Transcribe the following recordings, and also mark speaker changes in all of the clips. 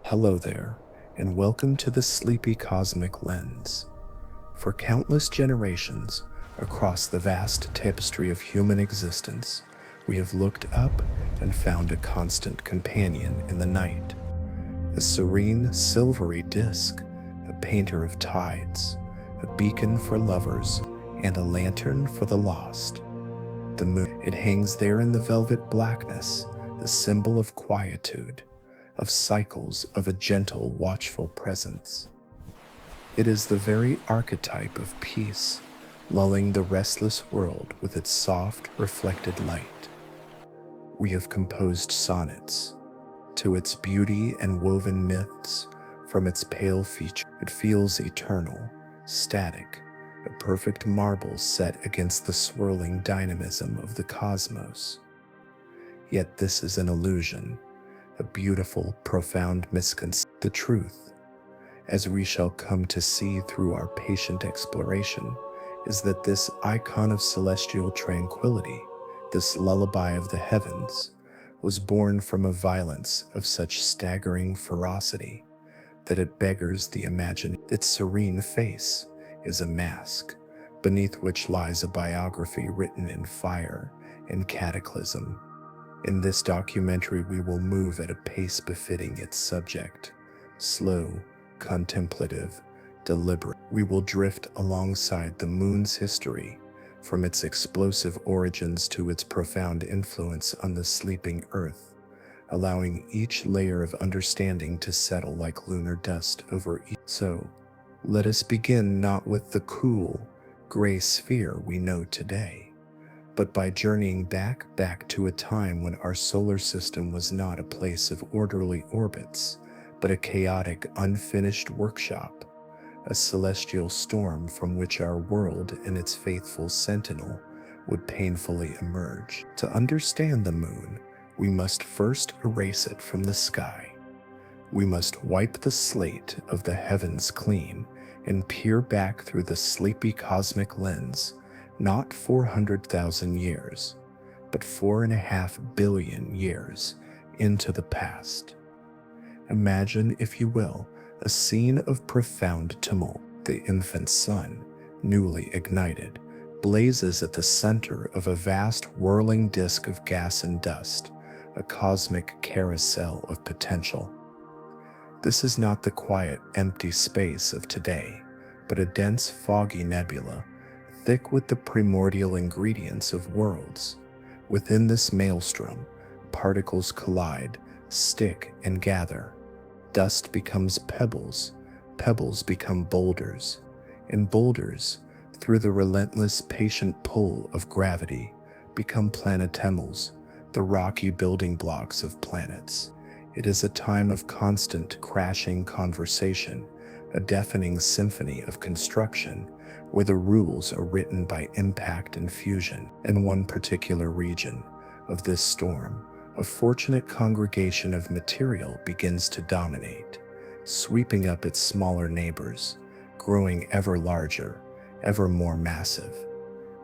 Speaker 1: Hello there, and welcome to the Sleepy Cosmic Lens. For countless generations, across the vast tapestry of human existence, we have looked up and found a constant companion in the night. A serene, silvery disk, a painter of tides, a beacon for lovers, and a lantern for the lost. The moon, it hangs there in the velvet blackness, the symbol of quietude, of cycles of a gentle, watchful presence. It is the very archetype of peace, lulling the restless world with its soft, reflected light. We have composed sonnets to its beauty and woven myths from its pale feature. It feels eternal, static, a perfect marble set against the swirling dynamism of the cosmos. Yet this is an illusion, a beautiful, profound misconception. The truth, as we shall come to see through our patient exploration, is that this icon of celestial tranquility, this lullaby of the heavens, was born from a violence of such staggering ferocity that it beggars the imagination. Its serene face is a mask, beneath which lies a biography written in fire and cataclysm. In this documentary, we will move at a pace befitting its subject, slow, contemplative, deliberate. We will drift alongside the moon's history, from its explosive origins to its profound influence on the sleeping Earth, allowing each layer of understanding to settle like lunar dust over each. So, let us begin not with the cool, gray sphere we know today, but by journeying back to a time when our solar system was not a place of orderly orbits, but a chaotic, unfinished workshop, a celestial storm from which our world and its faithful sentinel would painfully emerge. To understand the moon, we must first erase it from the sky. We must wipe the slate of the heavens clean and peer back through the sleepy cosmic lens, not 400,000 years, but 4.5 billion years into the past. Imagine, if you will, a scene of profound tumult. The infant sun, newly ignited, blazes at the center of a vast whirling disk of gas and dust, a cosmic carousel of potential. This is not the quiet, empty space of today, but a dense, foggy nebula, thick with the primordial ingredients of worlds. Within this maelstrom, particles collide, stick, and gather. Dust becomes pebbles, pebbles become boulders, and boulders, through the relentless, patient pull of gravity, become planetemals, the rocky building blocks of planets. It is a time of constant crashing conversation, a deafening symphony of construction, where the rules are written by impact and fusion. In one particular region of this storm, a fortunate congregation of material begins to dominate, sweeping up its smaller neighbors, growing ever larger, ever more massive.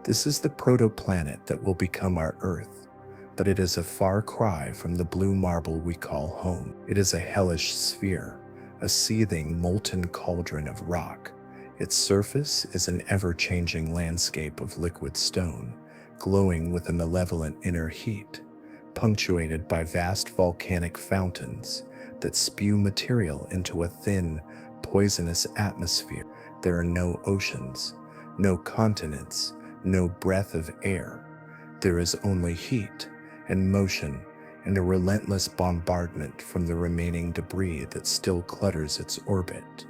Speaker 1: This is the protoplanet that will become our Earth, but it is a far cry from the blue marble we call home. It is a hellish sphere, a seething, molten cauldron of rock. Its surface is an ever-changing landscape of liquid stone, glowing with a malevolent inner heat, punctuated by vast volcanic fountains that spew material into a thin, poisonous atmosphere. There are no oceans, no continents, no breath of air. There is only heat and motion and a relentless bombardment from the remaining debris that still clutters its orbit.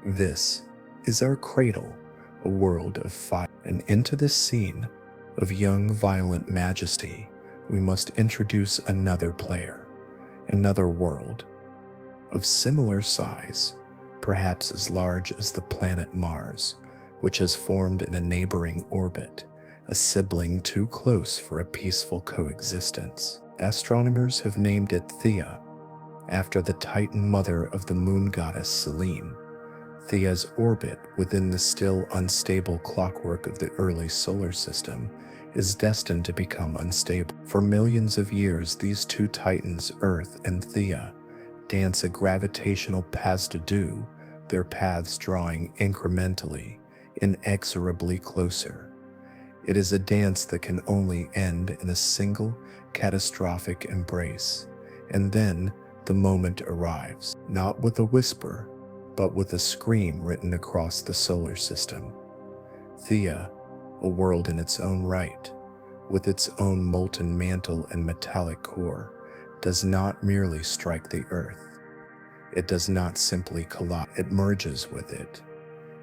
Speaker 1: This is our cradle, a world of fire. And into this scene of young, violent majesty, we must introduce another player, another world, of similar size, perhaps as large as the planet Mars, which has formed in a neighboring orbit, a sibling too close for a peaceful coexistence. Astronomers have named it Theia, after the Titan mother of the moon goddess Selene. Theia's orbit within the still unstable clockwork of the early solar system is destined to become unstable. For millions of years, these two titans, Earth and Theia, dance a gravitational pas de deux, their paths drawing incrementally, inexorably closer. It is a dance that can only end in a single catastrophic embrace, and then the moment arrives, not with a whisper, but with a scream written across the solar system. Thea, a world in its own right, with its own molten mantle and metallic core, does not merely strike the earth. It does not simply collide, it merges with it,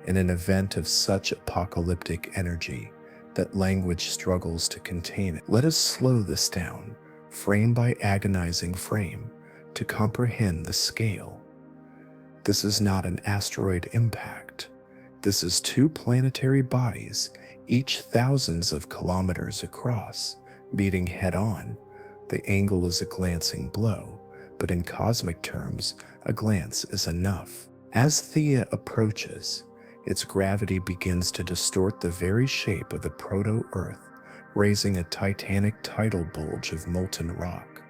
Speaker 1: in an event of such apocalyptic energy that language struggles to contain it. Let us slow this down, frame by agonizing frame, to comprehend the scale. This is not an asteroid impact. This is two planetary bodies, each thousands of kilometers across, meeting head-on. The angle is a glancing blow, but in cosmic terms, a glance is enough. As Thea approaches, its gravity begins to distort the very shape of the proto-Earth, raising a titanic tidal bulge of molten rock.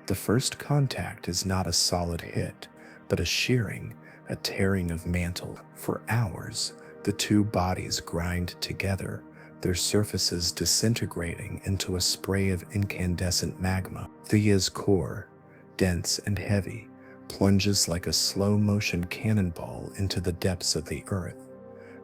Speaker 1: The first contact is not a solid hit, but a shearing, a tearing of mantle. For hours, the two bodies grind together, their surfaces disintegrating into a spray of incandescent magma. Thea's core, dense and heavy, plunges like a slow-motion cannonball into the depths of the Earth,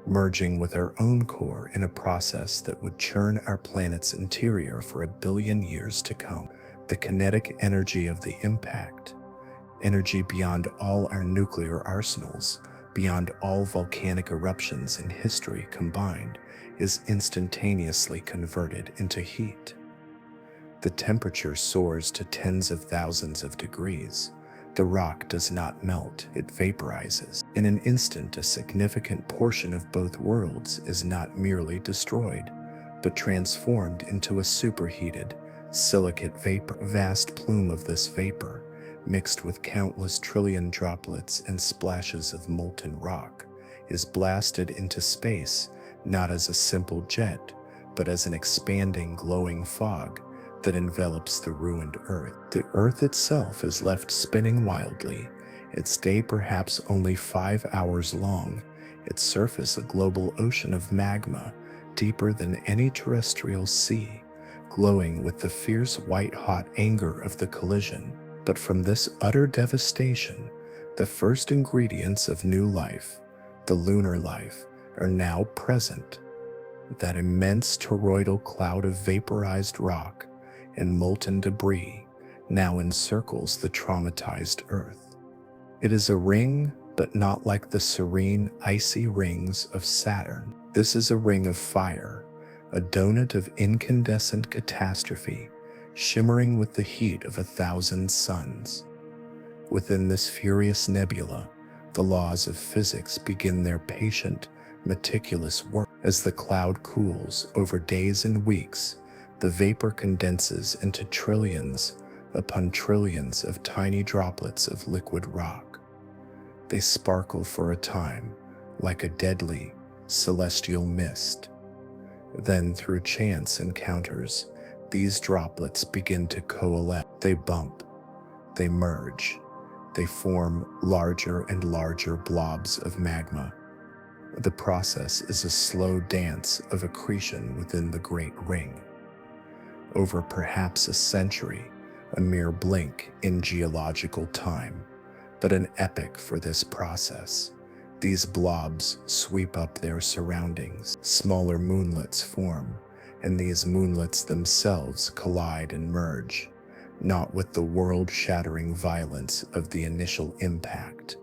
Speaker 1: merging with our own core in a process that would churn our planet's interior for 1 billion years to come. The kinetic energy of the impact, energy beyond all our nuclear arsenals, beyond all volcanic eruptions in history combined, is instantaneously converted into heat. The temperature soars to tens of thousands of degrees. The rock does not melt, it vaporizes. In an instant, a significant portion of both worlds is not merely destroyed, but transformed into a superheated, silicate vapor. A vast plume of this vapor, mixed with countless trillion droplets and splashes of molten rock, is blasted into space, not as a simple jet, but as an expanding, glowing fog that envelops the ruined Earth. The Earth itself is left spinning wildly, its day perhaps only 5 hours long, its surface a global ocean of magma, deeper than any terrestrial sea, glowing with the fierce white-hot anger of the collision. But from this utter devastation, the first ingredients of new life, the lunar life, are now present. That immense toroidal cloud of vaporized rock and molten debris now encircles the traumatized Earth. It is a ring, but not like the serene, icy rings of Saturn. This is a ring of fire, a donut of incandescent catastrophe, shimmering with the heat of 1,000 suns. Within this furious nebula, the laws of physics begin their patient, meticulous work. As the cloud cools over days and weeks, the vapor condenses into trillions upon trillions of tiny droplets of liquid rock. They sparkle for a time, like a deadly, celestial mist. Then, through chance encounters, these droplets begin to coalesce. They bump, they merge, they form larger and larger blobs of magma. The process is a slow dance of accretion within the Great Ring. Over perhaps a century, a mere blink in geological time, but an epoch for this process. These blobs sweep up their surroundings. Smaller moonlets form, and these moonlets themselves collide and merge, not with the world-shattering violence of the initial impact,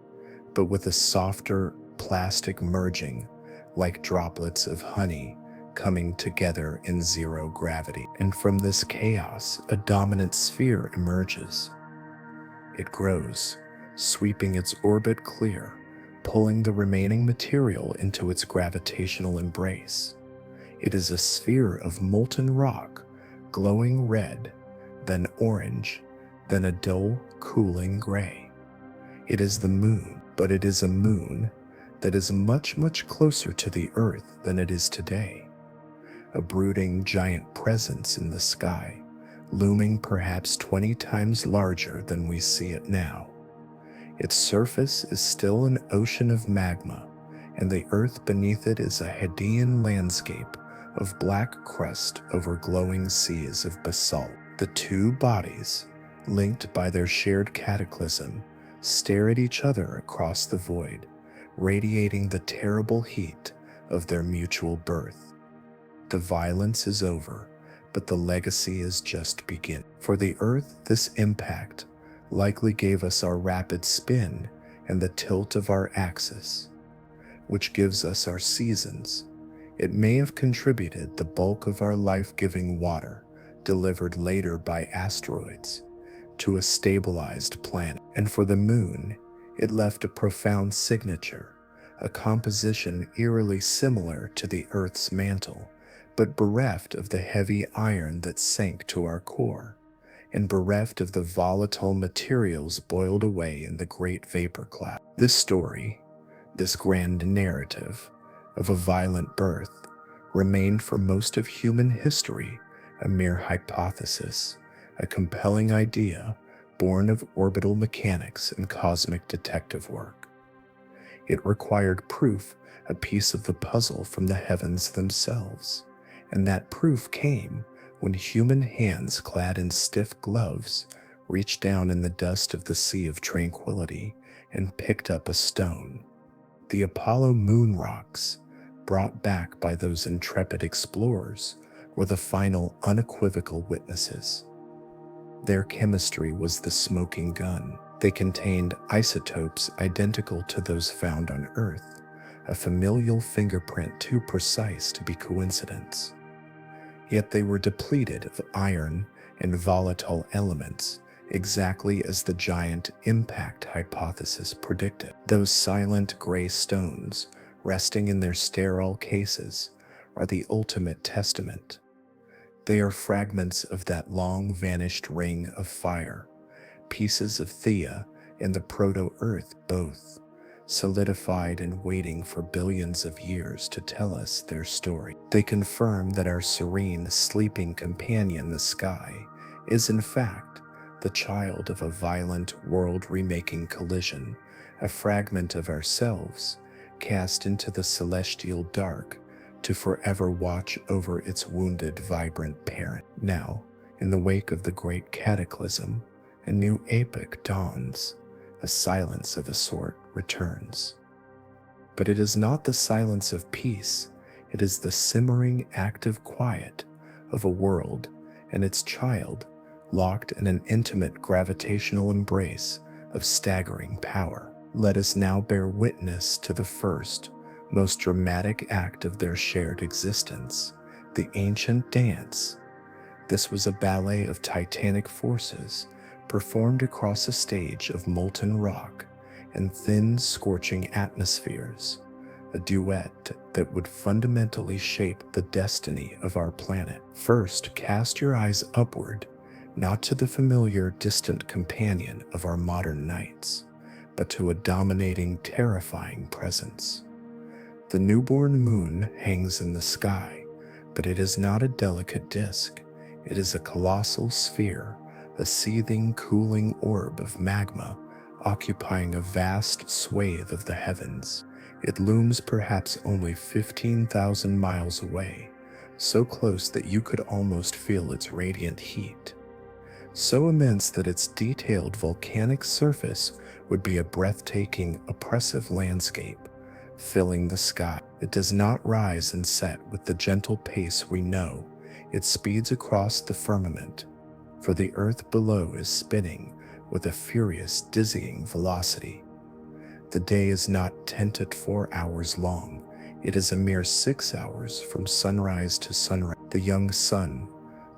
Speaker 1: but with a softer, plastic merging, like droplets of honey coming together in zero gravity. And from this chaos, a dominant sphere emerges. It grows, sweeping its orbit clear, pulling the remaining material into its gravitational embrace. It is a sphere of molten rock, glowing red, then orange, then a dull, cooling gray. It is the moon, but it is a moon that is much, much closer to the Earth than it is today. A brooding giant presence in the sky, looming perhaps 20 times larger than we see it now. Its surface is still an ocean of magma, and the earth beneath it is a Hadean landscape of black crust over glowing seas of basalt. The two bodies, linked by their shared cataclysm, stare at each other across the void, radiating the terrible heat of their mutual birth. The violence is over, but the legacy is just beginning. For the Earth, this impact likely gave us our rapid spin and the tilt of our axis, which gives us our seasons. It may have contributed the bulk of our life-giving water, delivered later by asteroids, to a stabilized planet. And for the Moon, it left a profound signature, a composition eerily similar to the Earth's mantle, but bereft of the heavy iron that sank to our core, and bereft of the volatile materials boiled away in the great vapor cloud. This story, this grand narrative of a violent birth, remained for most of human history a mere hypothesis, a compelling idea born of orbital mechanics and cosmic detective work. It required proof, a piece of the puzzle from the heavens themselves, and that proof came when human hands clad in stiff gloves reached down in the dust of the Sea of Tranquility and picked up a stone. The Apollo moon rocks, brought back by those intrepid explorers, were the final unequivocal witnesses. Their chemistry was the smoking gun. They contained isotopes identical to those found on Earth, a familial fingerprint too precise to be coincidence. Yet they were depleted of iron and volatile elements, exactly as the giant impact hypothesis predicted. Those silent gray stones, resting in their sterile cases, are the ultimate testament. They are fragments of that long-vanished ring of fire, pieces of Theia and the proto-Earth both, solidified and waiting for billions of years to tell us their story. They confirm that our serene, sleeping companion, the sky, is in fact the child of a violent world-remaking collision, a fragment of ourselves cast into the celestial dark to forever watch over its wounded, vibrant parent. Now, in the wake of the great cataclysm, a new epoch dawns. A silence of a sort returns. But it is not the silence of peace, it is the simmering, active quiet of a world and its child locked in an intimate gravitational embrace of staggering power. Let us now bear witness to the first, most dramatic act of their shared existence, the ancient dance. This was a ballet of titanic forces performed across a stage of molten rock and thin, scorching atmospheres, a duet that would fundamentally shape the destiny of our planet. First, cast your eyes upward, not to the familiar, distant companion of our modern nights, but to a dominating, terrifying presence. The newborn moon hangs in the sky, but it is not a delicate disk. It is a colossal sphere, a seething, cooling orb of magma occupying a vast swathe of the heavens. It looms perhaps only 15,000 miles away, so close that you could almost feel its radiant heat. So immense that its detailed volcanic surface would be a breathtaking, oppressive landscape, filling the sky. It does not rise and set with the gentle pace we know. It speeds across the firmament, for the earth below is spinning with a furious, dizzying velocity. The day is not 10 to 4 hours long. It is a mere 6 hours from sunrise to sunrise. The young sun,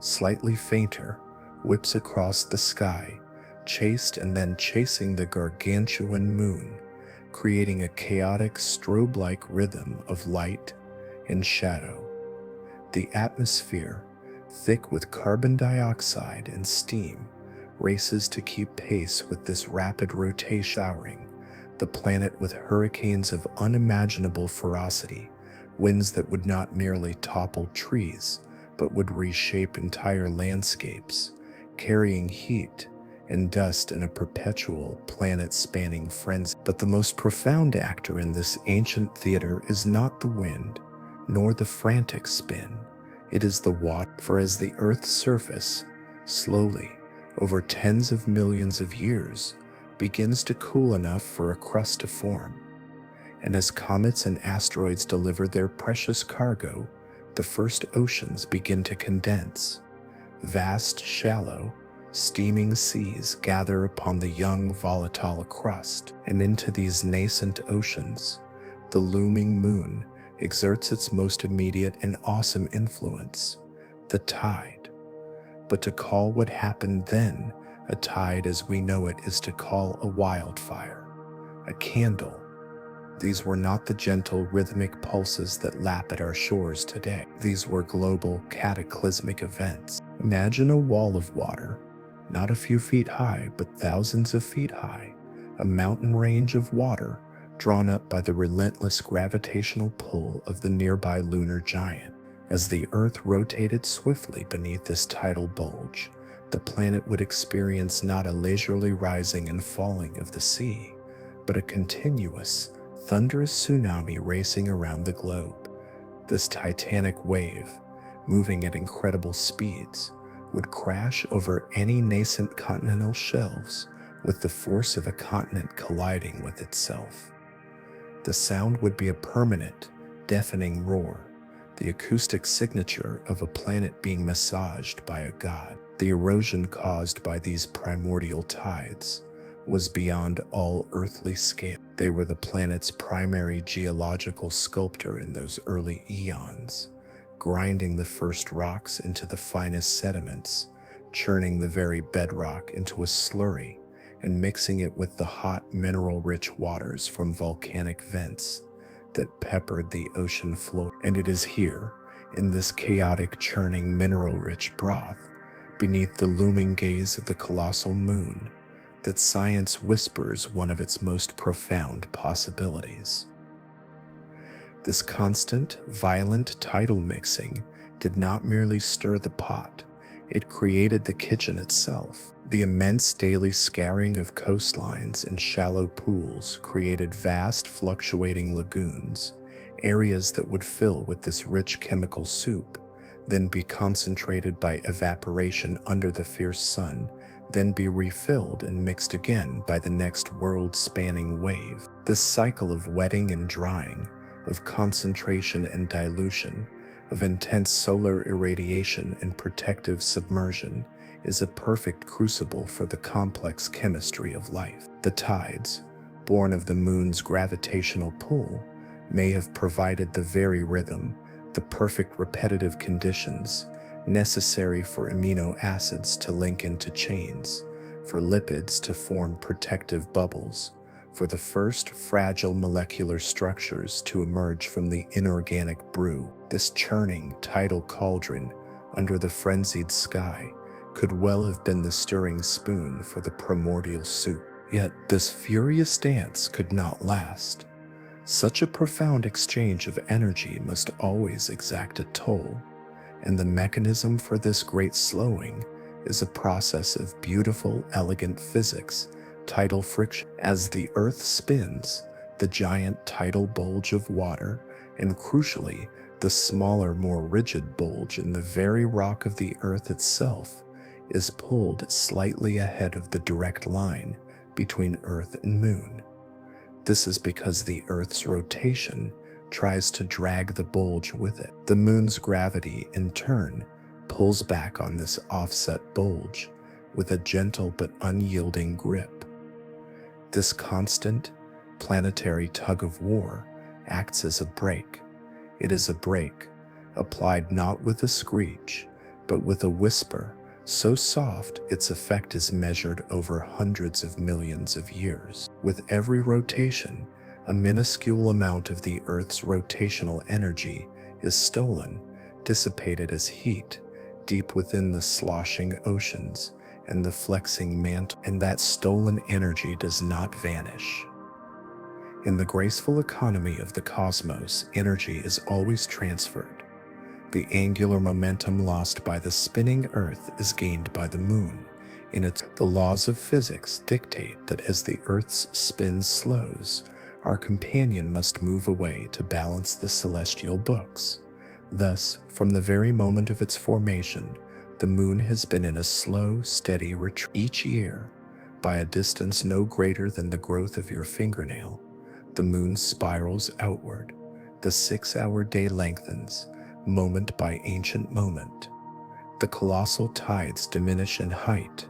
Speaker 1: slightly fainter, whips across the sky, chased and then chasing the gargantuan moon, creating a chaotic, strobe-like rhythm of light and shadow. The atmosphere, thick with carbon dioxide and steam, races to keep pace with this rapid rotation, showering the planet with hurricanes of unimaginable ferocity, winds that would not merely topple trees, but would reshape entire landscapes, carrying heat and dust in a perpetual planet-spanning frenzy. But the most profound actor in this ancient theater is not the wind, nor the frantic spin. It is the water, for as the Earth's surface, slowly, over tens of millions of years, begins to cool enough for a crust to form, and as comets and asteroids deliver their precious cargo, the first oceans begin to condense. Vast, shallow, steaming seas gather upon the young, volatile crust, and into these nascent oceans, the looming moon exerts its most immediate and awesome influence, the tide. But to call what happened then a tide as we know it is to call a wildfire, a candle. These were not the gentle rhythmic pulses that lap at our shores today. These were global cataclysmic events. Imagine a wall of water, not a few feet high, but thousands of feet high, a mountain range of water drawn up by the relentless gravitational pull of the nearby lunar giant. As the Earth rotated swiftly beneath this tidal bulge, the planet would experience not a leisurely rising and falling of the sea, but a continuous, thunderous tsunami racing around the globe. This titanic wave, moving at incredible speeds, would crash over any nascent continental shelves with the force of a continent colliding with itself. The sound would be a permanent, deafening roar, the acoustic signature of a planet being massaged by a god. The erosion caused by these primordial tides was beyond all earthly scale. They were the planet's primary geological sculptor in those early eons, grinding the first rocks into the finest sediments, churning the very bedrock into a slurry, and mixing it with the hot, mineral-rich waters from volcanic vents that peppered the ocean floor. And it is here, in this chaotic, churning, mineral-rich broth, beneath the looming gaze of the colossal moon, that science whispers one of its most profound possibilities. This constant, violent tidal mixing did not merely stir the pot, it created the kitchen itself. The immense daily scouring of coastlines and shallow pools created vast, fluctuating lagoons, areas that would fill with this rich chemical soup, then be concentrated by evaporation under the fierce sun, then be refilled and mixed again by the next world-spanning wave. This cycle of wetting and drying, of concentration and dilution, of intense solar irradiation and protective submersion, is a perfect crucible for the complex chemistry of life. The tides, born of the moon's gravitational pull, may have provided the very rhythm, the perfect repetitive conditions necessary for amino acids to link into chains, for lipids to form protective bubbles, for the first fragile molecular structures to emerge from the inorganic brew. This churning tidal cauldron under the frenzied sky could well have been the stirring spoon for the primordial soup. Yet this furious dance could not last. Such a profound exchange of energy must always exact a toll, and the mechanism for this great slowing is a process of beautiful, elegant physics, tidal friction. As the Earth spins, the giant tidal bulge of water, and crucially, the smaller, more rigid bulge in the very rock of the Earth itself, is pulled slightly ahead of the direct line between Earth and Moon. This is because the Earth's rotation tries to drag the bulge with it. The Moon's gravity, in turn, pulls back on this offset bulge with a gentle but unyielding grip. This constant, planetary tug-of-war acts as a brake. It is a brake, applied not with a screech, but with a whisper, so soft its effect is measured over hundreds of millions of years. With every rotation, a minuscule amount of the Earth's rotational energy is stolen, dissipated as heat, deep within the sloshing oceans and the flexing mantle, and that stolen energy does not vanish. In the graceful economy of the cosmos, energy is always transferred. The angular momentum lost by the spinning Earth is gained by the Moon, The laws of physics dictate that as the Earth's spin slows, our companion must move away to balance the celestial books. Thus, from the very moment of its formation, the moon has been in a slow, steady retreat. Each year, by a distance no greater than the growth of your fingernail, the moon spirals outward. The 6-hour day lengthens, moment by ancient moment. The colossal tides diminish in height,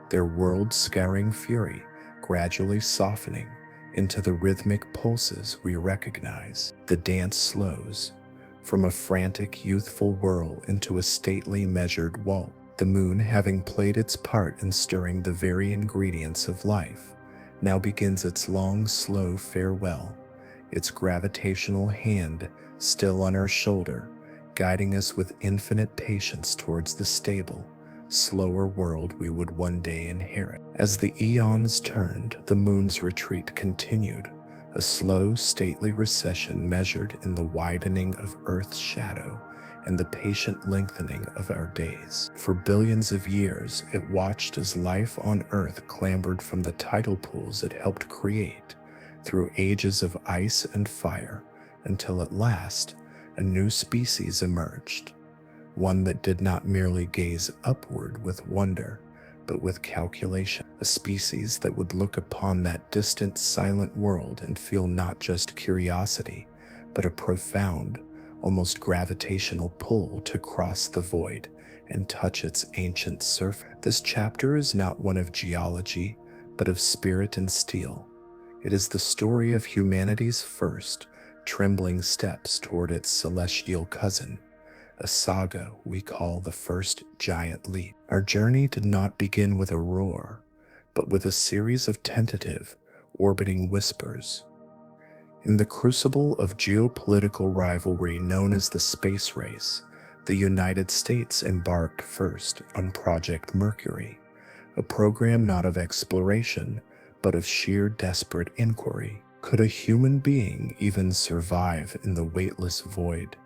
Speaker 1: their world-scarring fury gradually softening into the rhythmic pulses we recognize. The dance slows, from a frantic, youthful whirl into a stately, measured waltz. The moon, having played its part in stirring the very ingredients of life, now begins its long, slow farewell, its gravitational hand still on our shoulder, guiding us with infinite patience towards the stable, slower world we would one day inherit. As the eons turned, the moon's retreat continued, a slow, stately recession measured in the widening of Earth's shadow and the patient lengthening of our days. For billions of years, it watched as life on Earth clambered from the tidal pools it helped create, through ages of ice and fire, until at last, a new species emerged, one that did not merely gaze upward with wonder, but with calculation, a species that would look upon that distant, silent world and feel not just curiosity, but a profound, almost gravitational pull to cross the void and touch its ancient surface. This chapter is not one of geology, but of spirit and steel. It is the story of humanity's first, trembling steps toward its celestial cousin, a saga we call the first giant leap. Our journey did not begin with a roar, but with a series of tentative, orbiting whispers. In the crucible of geopolitical rivalry known as the space race, the United States embarked first on Project Mercury, a program not of exploration, but of sheer desperate inquiry. Could a human being even survive in the weightless void?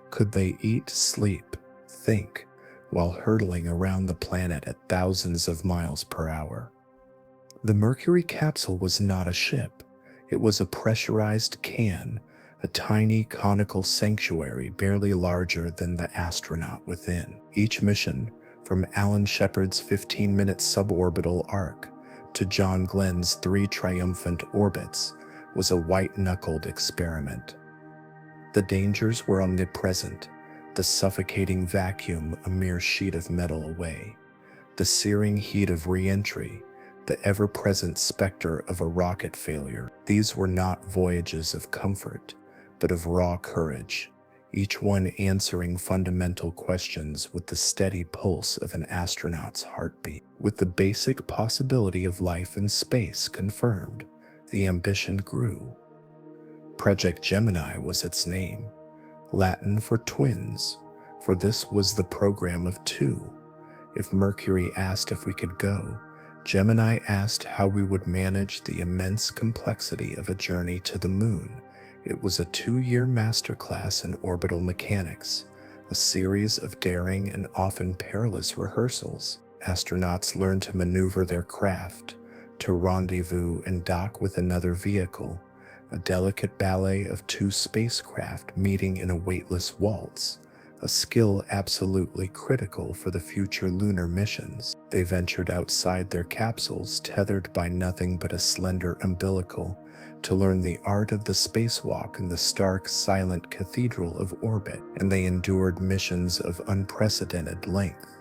Speaker 1: Could they eat, sleep, think, while hurtling around the planet at thousands of miles per hour? The Mercury capsule was not a ship. It was a pressurized can, a tiny conical sanctuary barely larger than the astronaut within. Each mission, from Alan Shepard's 15-minute suborbital arc to John Glenn's 3 triumphant orbits, was a white-knuckled experiment. The dangers were omnipresent, the suffocating vacuum a mere sheet of metal away, the searing heat of re-entry, the ever-present specter of a rocket failure. These were not voyages of comfort, but of raw courage, each one answering fundamental questions with the steady pulse of an astronaut's heartbeat. With the basic possibility of life in space confirmed, the ambition grew. Project Gemini was its name, Latin for twins, for this was the program of two. If Mercury asked if we could go, Gemini asked how we would manage the immense complexity of a journey to the moon. It was a 2-year masterclass in orbital mechanics, a series of daring and often perilous rehearsals. Astronauts learned to maneuver their craft, to rendezvous and dock with another vehicle, a delicate ballet of 2 spacecraft meeting in a weightless waltz, a skill absolutely critical for the future lunar missions. They ventured outside their capsules, tethered by nothing but a slender umbilical, to learn the art of the spacewalk in the stark, silent cathedral of orbit, and they endured missions of unprecedented length,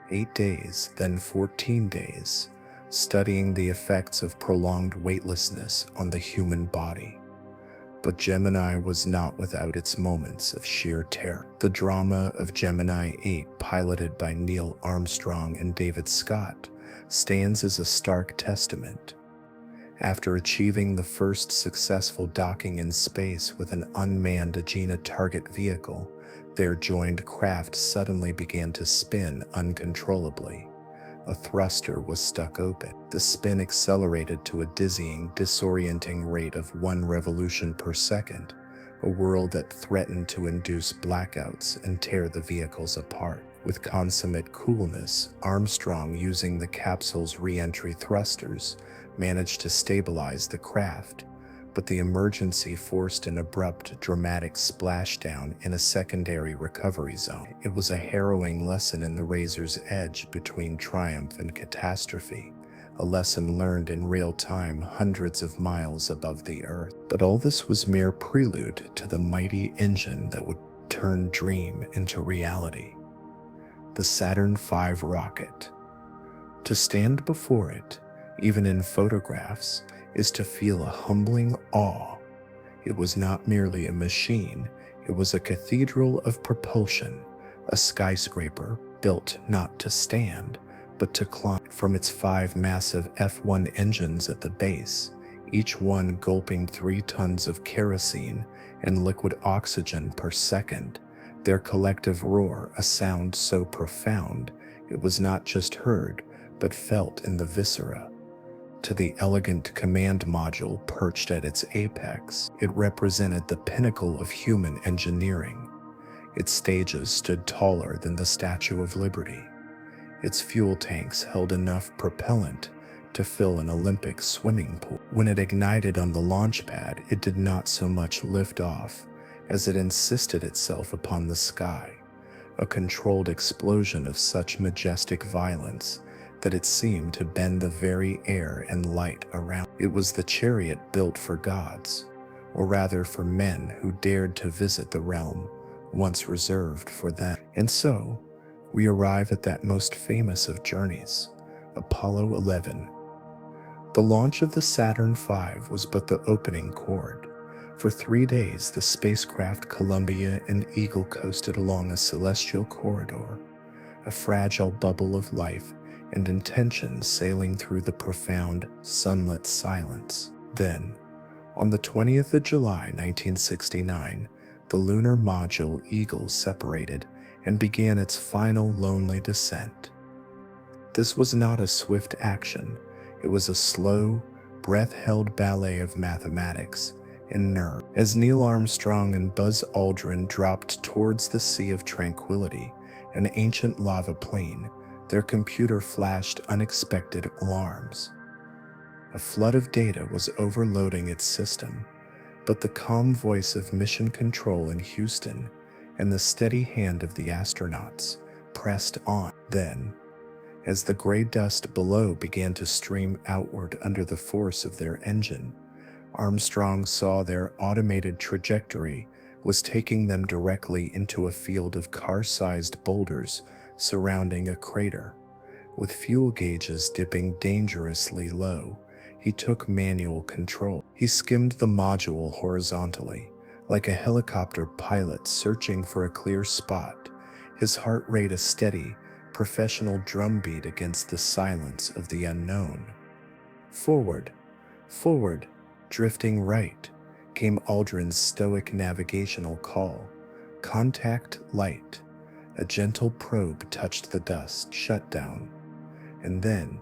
Speaker 1: 8 days, then 14 days, studying the effects of prolonged weightlessness on the human body. But Gemini was not without its moments of sheer terror. The drama of Gemini 8, piloted by Neil Armstrong and David Scott, stands as a stark testament. After achieving the first successful docking in space with an unmanned Agena target vehicle, their joined craft suddenly began to spin uncontrollably. A thruster was stuck open. The spin accelerated to a dizzying, disorienting rate of 1 revolution per second, a whirl that threatened to induce blackouts and tear the vehicles apart. With consummate coolness, Armstrong, using the capsule's re-entry thrusters, managed to stabilize the craft, but the emergency forced an abrupt, dramatic splashdown in a secondary recovery zone. It was a harrowing lesson in the razor's edge between triumph and catastrophe, a lesson learned in real time hundreds of miles above the Earth. But all this was mere prelude to the mighty engine that would turn dream into reality. The Saturn V rocket. To stand before it, even in photographs, is to feel a humbling awe. It was not merely a machine, it was a cathedral of propulsion, a skyscraper built not to stand, but to climb. From its 5 massive F1 engines at the base, each one gulping 3 tons of kerosene and liquid oxygen per second, their collective roar a sound so profound it was not just heard, but felt in the viscera. To the elegant command module perched at its apex, it represented the pinnacle of human engineering. Its stages stood taller than the Statue of Liberty. Its fuel tanks held enough propellant to fill an Olympic swimming pool. When it ignited on the launch pad, it did not so much lift off as it insisted itself upon the sky, a controlled explosion of such majestic violence that it seemed to bend the very air and light around. It was the chariot built for gods, or rather for men who dared to visit the realm once reserved for them. And so, we arrive at that most famous of journeys, Apollo 11. The launch of the Saturn V was but the opening chord. For 3 days, the spacecraft Columbia and Eagle coasted along a celestial corridor, a fragile bubble of life and intention sailing through the profound, sunlit silence. Then, on the 20th of July, 1969, the lunar module Eagle separated and began its final lonely descent. This was not a swift action. It was a slow, breath-held ballet of mathematics and nerve. As Neil Armstrong and Buzz Aldrin dropped towards the Sea of Tranquility, an ancient lava plain, their computer flashed unexpected alarms. A flood of data was overloading its system, but the calm voice of Mission Control in Houston and the steady hand of the astronauts pressed on. Then, as the gray dust below began to stream outward under the force of their engine, Armstrong saw their automated trajectory was taking them directly into a field of car-sized boulders surrounding a crater. With fuel gauges dipping dangerously low, he took manual control. He skimmed the module horizontally, like a helicopter pilot searching for a clear spot, his heart rate a steady, professional drumbeat against the silence of the unknown. Forward, forward, drifting right, came Aldrin's stoic navigational call. Contact light. A gentle probe touched the dust. Shutdown. And then,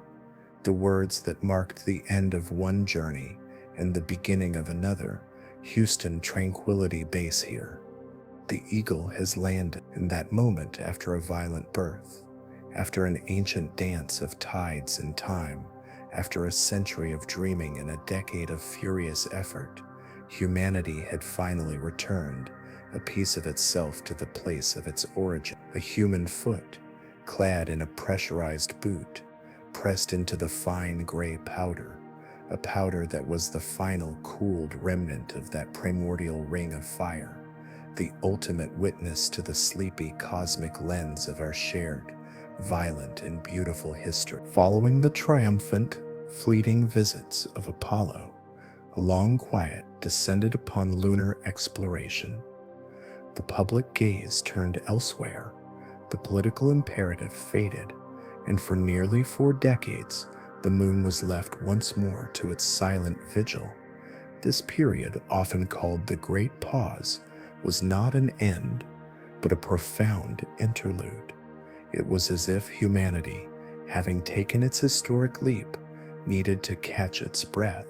Speaker 1: the words that marked the end of one journey and the beginning of another. Houston Tranquility Base here. The Eagle has landed. In that moment, after a violent birth, after an ancient dance of tides and time, after a century of dreaming and a decade of furious effort, humanity had finally returned, a piece of itself to the place of its origin. A human foot, clad in a pressurized boot, pressed into the fine gray powder, a powder that was the final cooled remnant of that primordial ring of fire, the ultimate witness to the sleepy cosmic lens of our shared, violent and beautiful history. Following the triumphant, fleeting visits of Apollo, a long quiet descended upon lunar exploration. The public gaze turned elsewhere, the political imperative faded, and for nearly 4 decades, the moon was left once more to its silent vigil. This period, often called the Great Pause, was not an end, but a profound interlude. It was as if humanity, having taken its historic leap, needed to catch its breath,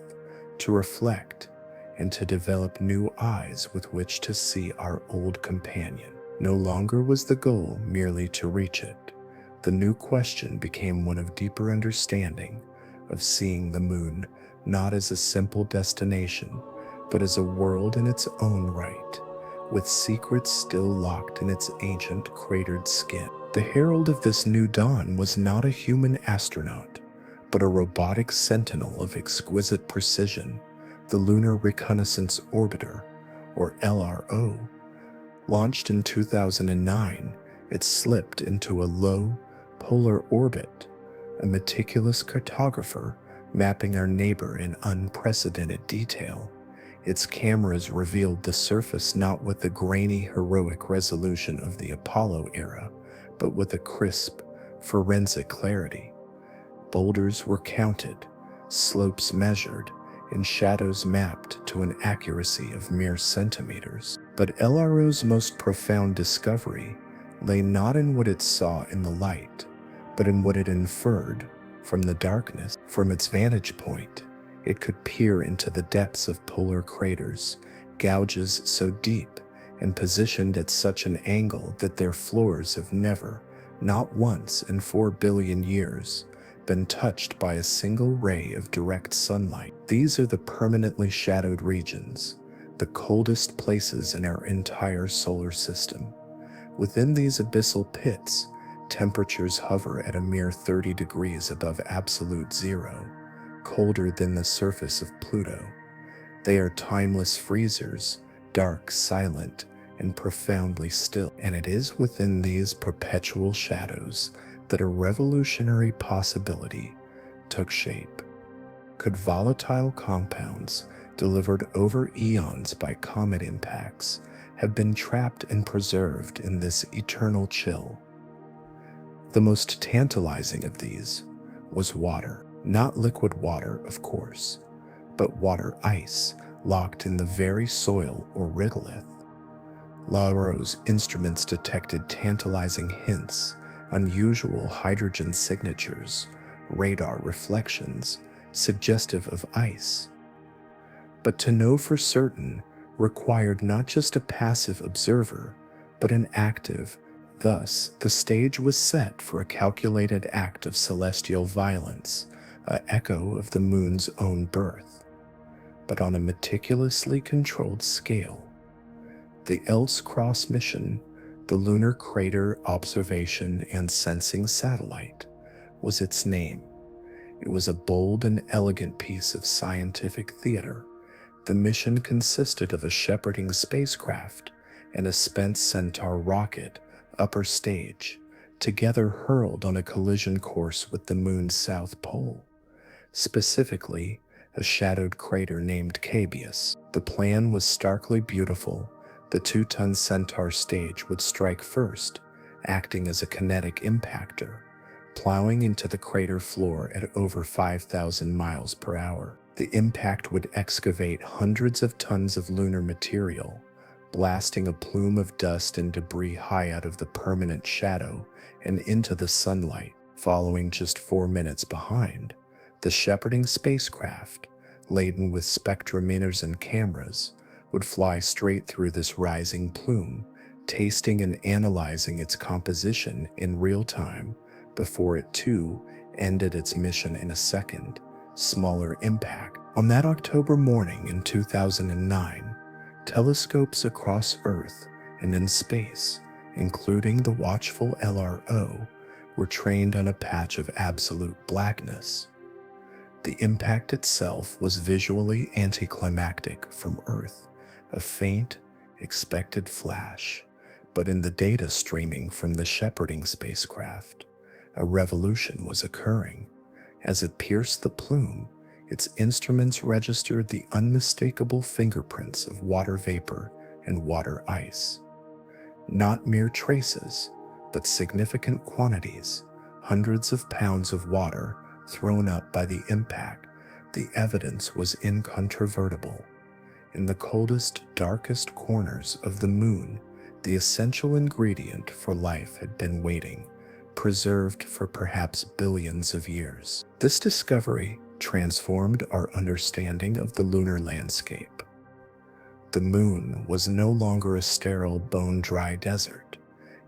Speaker 1: to reflect, and to develop new eyes with which to see our old companion. No longer was the goal merely to reach it. The new question became one of deeper understanding, of seeing the moon not as a simple destination, but as a world in its own right, with secrets still locked in its ancient cratered skin. The herald of this new dawn was not a human astronaut, but a robotic sentinel of exquisite precision, the Lunar Reconnaissance Orbiter, or LRO. Launched in 2009, it slipped into a low, polar orbit, a meticulous cartographer mapping our neighbor in unprecedented detail. Its cameras revealed the surface not with the grainy, heroic resolution of the Apollo era, but with a crisp, forensic clarity. Boulders were counted, slopes measured, and shadows mapped to an accuracy of mere centimeters. But LRO's most profound discovery lay not in what it saw in the light, but in what it inferred from the darkness. From its vantage point, it could peer into the depths of polar craters, gouges so deep and positioned at such an angle that their floors have never, not once in 4 billion years, been touched by a single ray of direct sunlight. These are the permanently shadowed regions, the coldest places in our entire solar system. Within these abyssal pits, temperatures hover at a mere 30 degrees above absolute zero, colder than the surface of Pluto. They are timeless freezers, dark, silent, and profoundly still. And it is within these perpetual shadows that a revolutionary possibility took shape. Could volatile compounds, delivered over eons by comet impacts, have been trapped and preserved in this eternal chill? The most tantalizing of these was water. Not liquid water, of course, but water ice locked in the very soil or regolith. LRO's instruments detected tantalizing hints, unusual hydrogen signatures, radar reflections, suggestive of ice. But to know for certain required not just a passive observer, but an active. Thus, the stage was set for a calculated act of celestial violence, an echo of the moon's own birth, but on a meticulously controlled scale. The ELS-Cross mission, the Lunar Crater Observation and Sensing Satellite, was its name. It was a bold and elegant piece of scientific theater. The mission consisted of a shepherding spacecraft and a spent Centaur rocket upper stage, together hurled on a collision course with the moon's south pole, specifically a shadowed crater named Cabeus. The plan was starkly beautiful. The 2-ton Centaur stage would strike first, acting as a kinetic impactor, plowing into the crater floor at over 5,000 miles per hour. The impact would excavate hundreds of tons of lunar material, blasting a plume of dust and debris high out of the permanent shadow and into the sunlight. Following just 4 minutes behind, the shepherding spacecraft, laden with spectrometers and cameras, would fly straight through this rising plume, tasting and analyzing its composition in real time before it too ended its mission in a second, smaller impact. On that October morning in 2009, telescopes across Earth and in space, including the watchful LRO, were trained on a patch of absolute blackness. The impact itself was visually anticlimactic from Earth, a faint, expected flash, but in the data streaming from the shepherding spacecraft, a revolution was occurring. As it pierced the plume, its instruments registered the unmistakable fingerprints of water vapor and water ice. Not mere traces, but significant quantities, hundreds of pounds of water thrown up by the impact. The evidence was incontrovertible. In the coldest, darkest corners of the moon, the essential ingredient for life had been waiting, preserved for perhaps billions of years. This discovery transformed our understanding of the lunar landscape. The moon was no longer a sterile, bone-dry desert.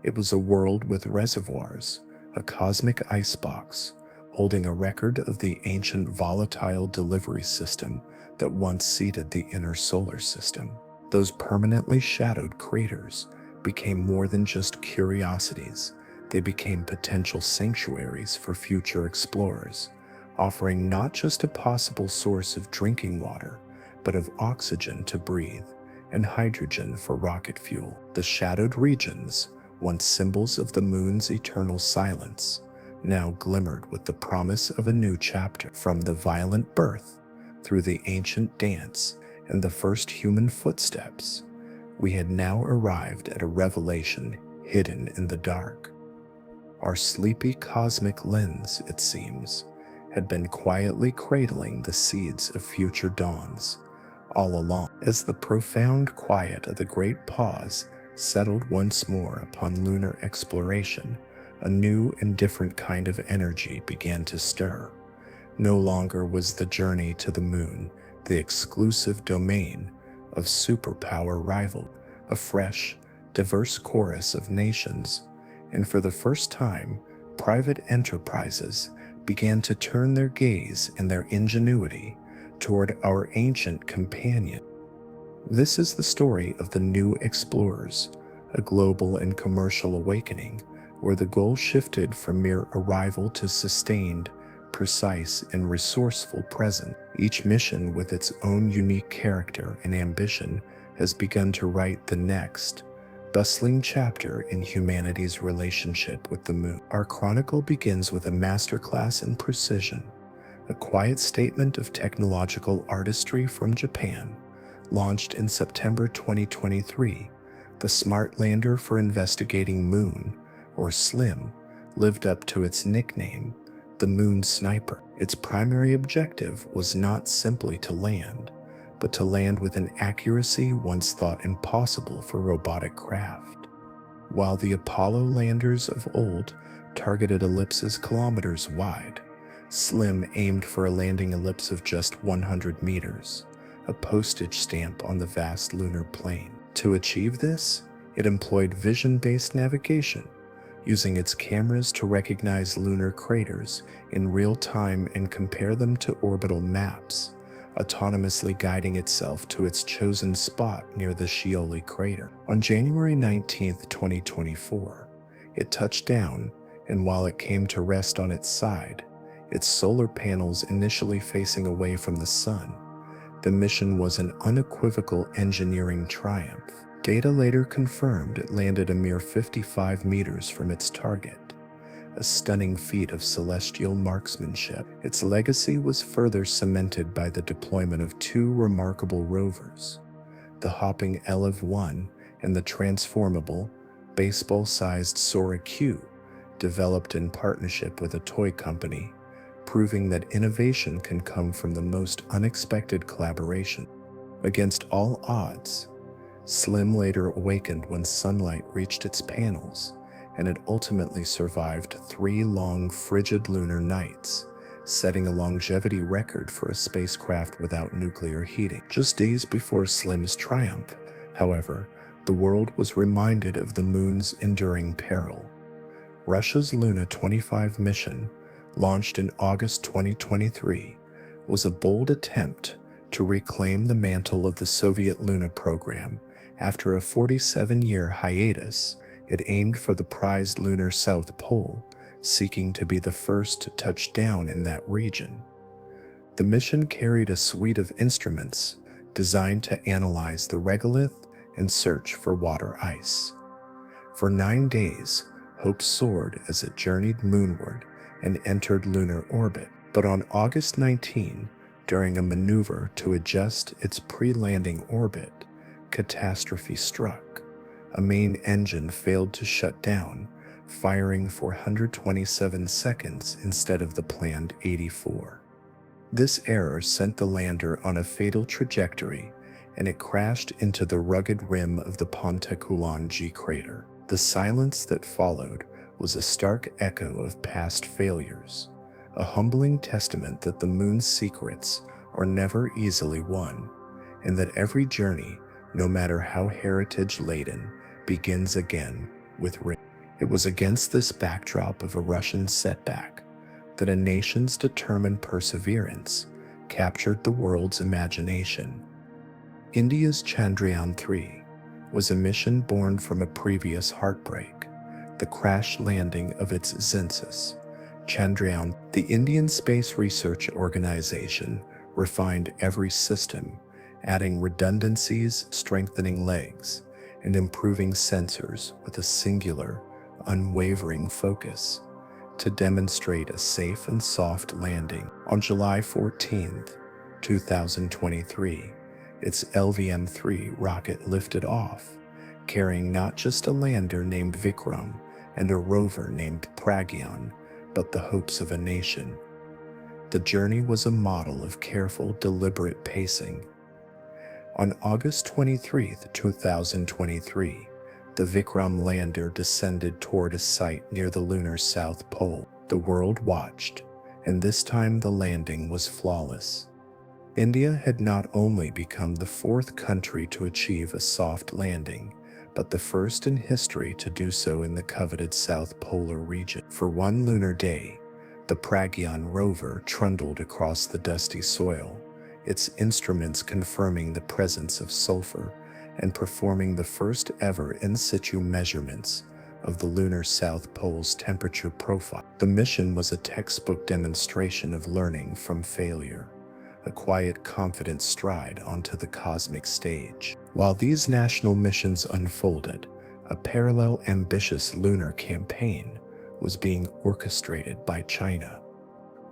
Speaker 1: It was a world with reservoirs, a cosmic icebox, holding a record of the ancient volatile delivery system that once seeded the inner solar system. Those permanently shadowed craters became more than just curiosities. They became potential sanctuaries for future explorers, offering not just a possible source of drinking water, but of oxygen to breathe and hydrogen for rocket fuel. The shadowed regions, once symbols of the moon's eternal silence, now glimmered with the promise of a new chapter. From the violent birth, through the ancient dance, and the first human footsteps, we had now arrived at a revelation hidden in the dark. Our sleepy cosmic lens, it seems, had been quietly cradling the seeds of future dawns all along. As the profound quiet of the Great Pause settled once more upon lunar exploration, a new and different kind of energy began to stir. No longer was the journey to the moon the exclusive domain of superpower rivals. A fresh, diverse chorus of nations, and for the first time, private enterprises began to turn their gaze and their ingenuity toward our ancient companion. This is the story of the new explorers, a global and commercial awakening where the goal shifted from mere arrival to sustained, precise, and resourceful presence. Each mission, with its own unique character and ambition, has begun to write the next, bustling chapter in humanity's relationship with the moon. Our chronicle begins with a masterclass in precision, a quiet statement of technological artistry from Japan. Launched in September 2023, the Smart Lander for Investigating Moon, or SLIM, lived up to its nickname, the Moon Sniper. Its primary objective was not simply to land, but to land with an accuracy once thought impossible for robotic craft. While the Apollo landers of old targeted ellipses kilometers wide, SLIM aimed for a landing ellipse of just 100 meters, a postage stamp on the vast lunar plain. To achieve this, it employed vision-based navigation, using its cameras to recognize lunar craters in real time and compare them to orbital maps, autonomously guiding itself to its chosen spot near the Scioli crater. On January 19, 2024, it touched down, and while it came to rest on its side, its solar panels initially facing away from the sun, the mission was an unequivocal engineering triumph. Data later confirmed it landed a mere 55 meters from its target, a stunning feat of celestial marksmanship. Its legacy was further cemented by the deployment of two remarkable rovers, the hopping Elev-1 and the transformable, baseball-sized Sora Q, developed in partnership with a toy company, proving that innovation can come from the most unexpected collaboration. Against all odds, SLIM later awakened when sunlight reached its panels, and it ultimately survived 3 long, frigid lunar nights, setting a longevity record for a spacecraft without nuclear heating. Just days before SLIM's triumph, however, the world was reminded of the moon's enduring peril. Russia's Luna 25 mission, launched in August 2023, was a bold attempt to reclaim the mantle of the Soviet Luna program. After a 47-year hiatus, it aimed for the prized lunar South Pole, seeking to be the first to touch down in that region. The mission carried a suite of instruments designed to analyze the regolith and search for water ice. For 9 days, hope soared as it journeyed moonward and entered lunar orbit. But on August 19, during a maneuver to adjust its pre-landing orbit, catastrophe struck. A main engine failed to shut down, firing for 127 seconds instead of the planned 84. This error sent the lander on a fatal trajectory, and it crashed into the rugged rim of the Ponte G crater. The silence that followed was a stark echo of past failures, a humbling testament that the moon's secrets are never easily won, and that every journey no matter how heritage-laden, begins again with rain. It was against this backdrop of a Russian setback that a nation's determined perseverance captured the world's imagination. India's Chandrayaan-3 was a mission born from a previous heartbreak, the crash landing of its Zensus. Chandrayaan, the Indian Space Research Organization, refined every system, adding redundancies, strengthening legs, and improving sensors with a singular, unwavering focus to demonstrate a safe and soft landing. On July 14, 2023, its LVM-3 rocket lifted off, carrying not just a lander named Vikram and a rover named Pragyan, but the hopes of a nation. The journey was a model of careful, deliberate pacing. On August 23, 2023, the Vikram lander descended toward a site near the lunar south pole. The world watched, and this time the landing was flawless. India had not only become the fourth country to achieve a soft landing, but the first in history to do so in the coveted South Polar region. For one lunar day, the Pragyan rover trundled across the dusty soil, its instruments confirming the presence of sulfur and performing the first ever in situ measurements of the lunar South Pole's temperature profile. The mission was a textbook demonstration of learning from failure, a quiet, confident stride onto the cosmic stage. While these national missions unfolded, a parallel, ambitious lunar campaign was being orchestrated by China.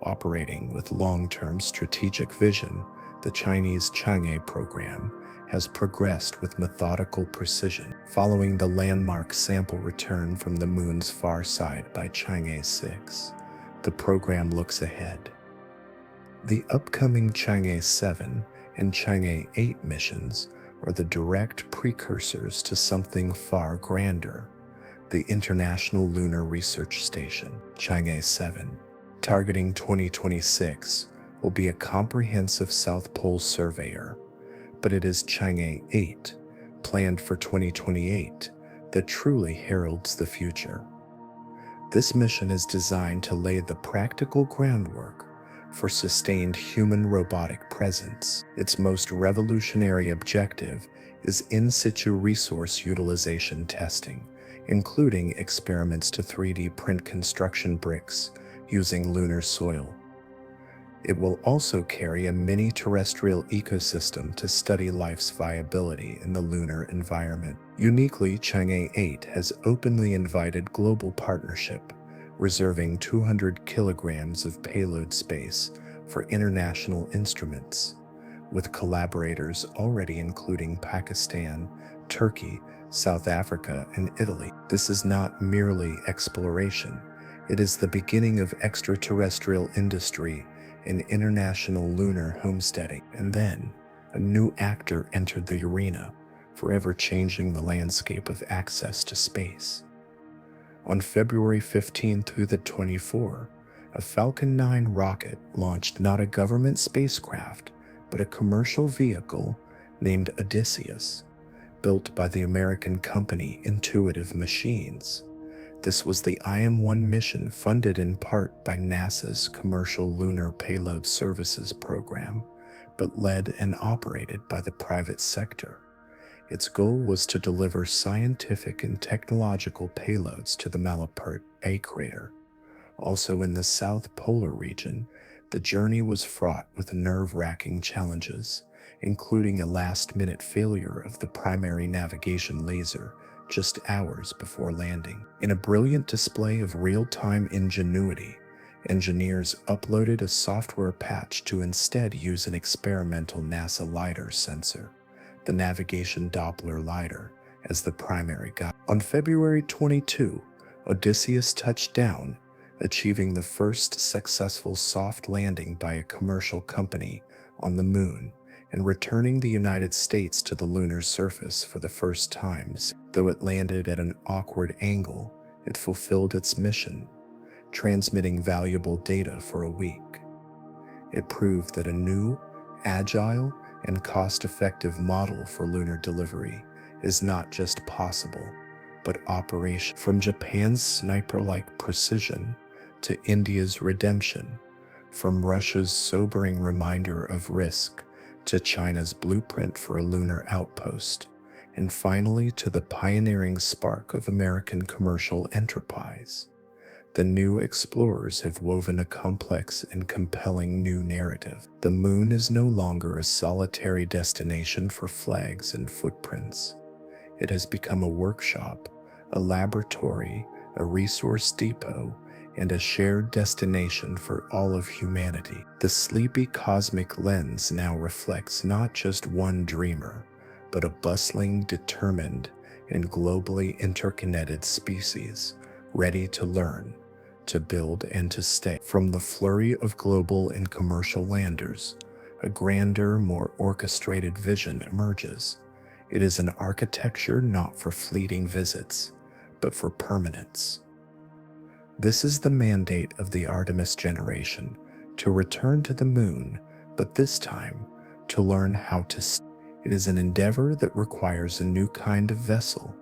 Speaker 1: Operating with long-term strategic vision, the Chinese Chang'e program has progressed with methodical precision. Following the landmark sample return from the moon's far side by Chang'e 6, the program looks ahead. The upcoming Chang'e 7 and Chang'e 8 missions are the direct precursors to something far grander: the International Lunar Research Station. Chang'e 7, targeting 2026, will be a comprehensive South Pole surveyor, but it is Chang'e 8, planned for 2028, that truly heralds the future. This mission is designed to lay the practical groundwork for sustained human-robotic presence. Its most revolutionary objective is in situ resource utilization testing, including experiments to 3D print construction bricks using lunar soil. It will also carry a mini-terrestrial ecosystem to study life's viability in the lunar environment. Uniquely, Chang'e 8 has openly invited global partnership, reserving 200 kilograms of payload space for international instruments, with collaborators already including Pakistan, Turkey, South Africa, and Italy. This is not merely exploration. It is the beginning of extraterrestrial industry and international lunar homesteading. And then, a new actor entered the arena, forever changing the landscape of access to space. On February 15 through the 24th, a Falcon 9 rocket launched not a government spacecraft, but a commercial vehicle named Odysseus, built by the American company Intuitive Machines. This was the IM-1 mission, funded in part by NASA's Commercial Lunar Payload Services program, but led and operated by the private sector. Its goal was to deliver scientific and technological payloads to the Malapert A crater. Also in the South Polar region, the journey was fraught with nerve-wracking challenges, including a last-minute failure of the primary navigation laser just hours before landing. In a brilliant display of real-time ingenuity, engineers uploaded a software patch to instead use an experimental NASA LiDAR sensor, the Navigation Doppler LiDAR, as the primary guide. On February 22, Odysseus touched down, achieving the first successful soft landing by a commercial company on the moon, and returning the United States to the lunar surface for the first time. Though it landed at an awkward angle, it fulfilled its mission, transmitting valuable data for a week. It proved that a new, agile, and cost-effective model for lunar delivery is not just possible, but operational. From Japan's sniper-like precision to India's redemption, from Russia's sobering reminder of risk to China's blueprint for a lunar outpost, and finally to the pioneering spark of American commercial enterprise, the new explorers have woven a complex and compelling new narrative. The moon is no longer a solitary destination for flags and footprints. It has become a workshop, a laboratory, a resource depot, and a shared destination for all of humanity. The sleepy cosmic lens now reflects not just one dreamer, but a bustling, determined, and globally interconnected species, ready to learn, to build, and to stay. From the flurry of global and commercial landers, a grander, more orchestrated vision emerges. It is an architecture not for fleeting visits, but for permanence. This is the mandate of the Artemis generation, to return to the moon, but this time, to learn how to stay. It is an endeavor that requires a new kind of vessel,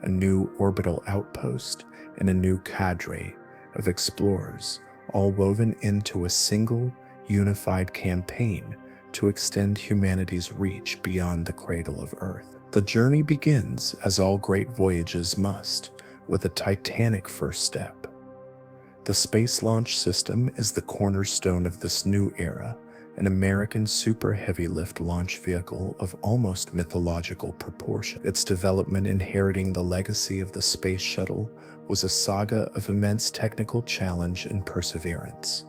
Speaker 1: a new orbital outpost, and a new cadre of explorers, all woven into a single, unified campaign to extend humanity's reach beyond the cradle of Earth. The journey begins, as all great voyages must, with a titanic first step. The Space Launch System is the cornerstone of this new era, an American super heavy lift launch vehicle of almost mythological proportion. Its development, inheriting the legacy of the space shuttle, was a saga of immense technical challenge and perseverance.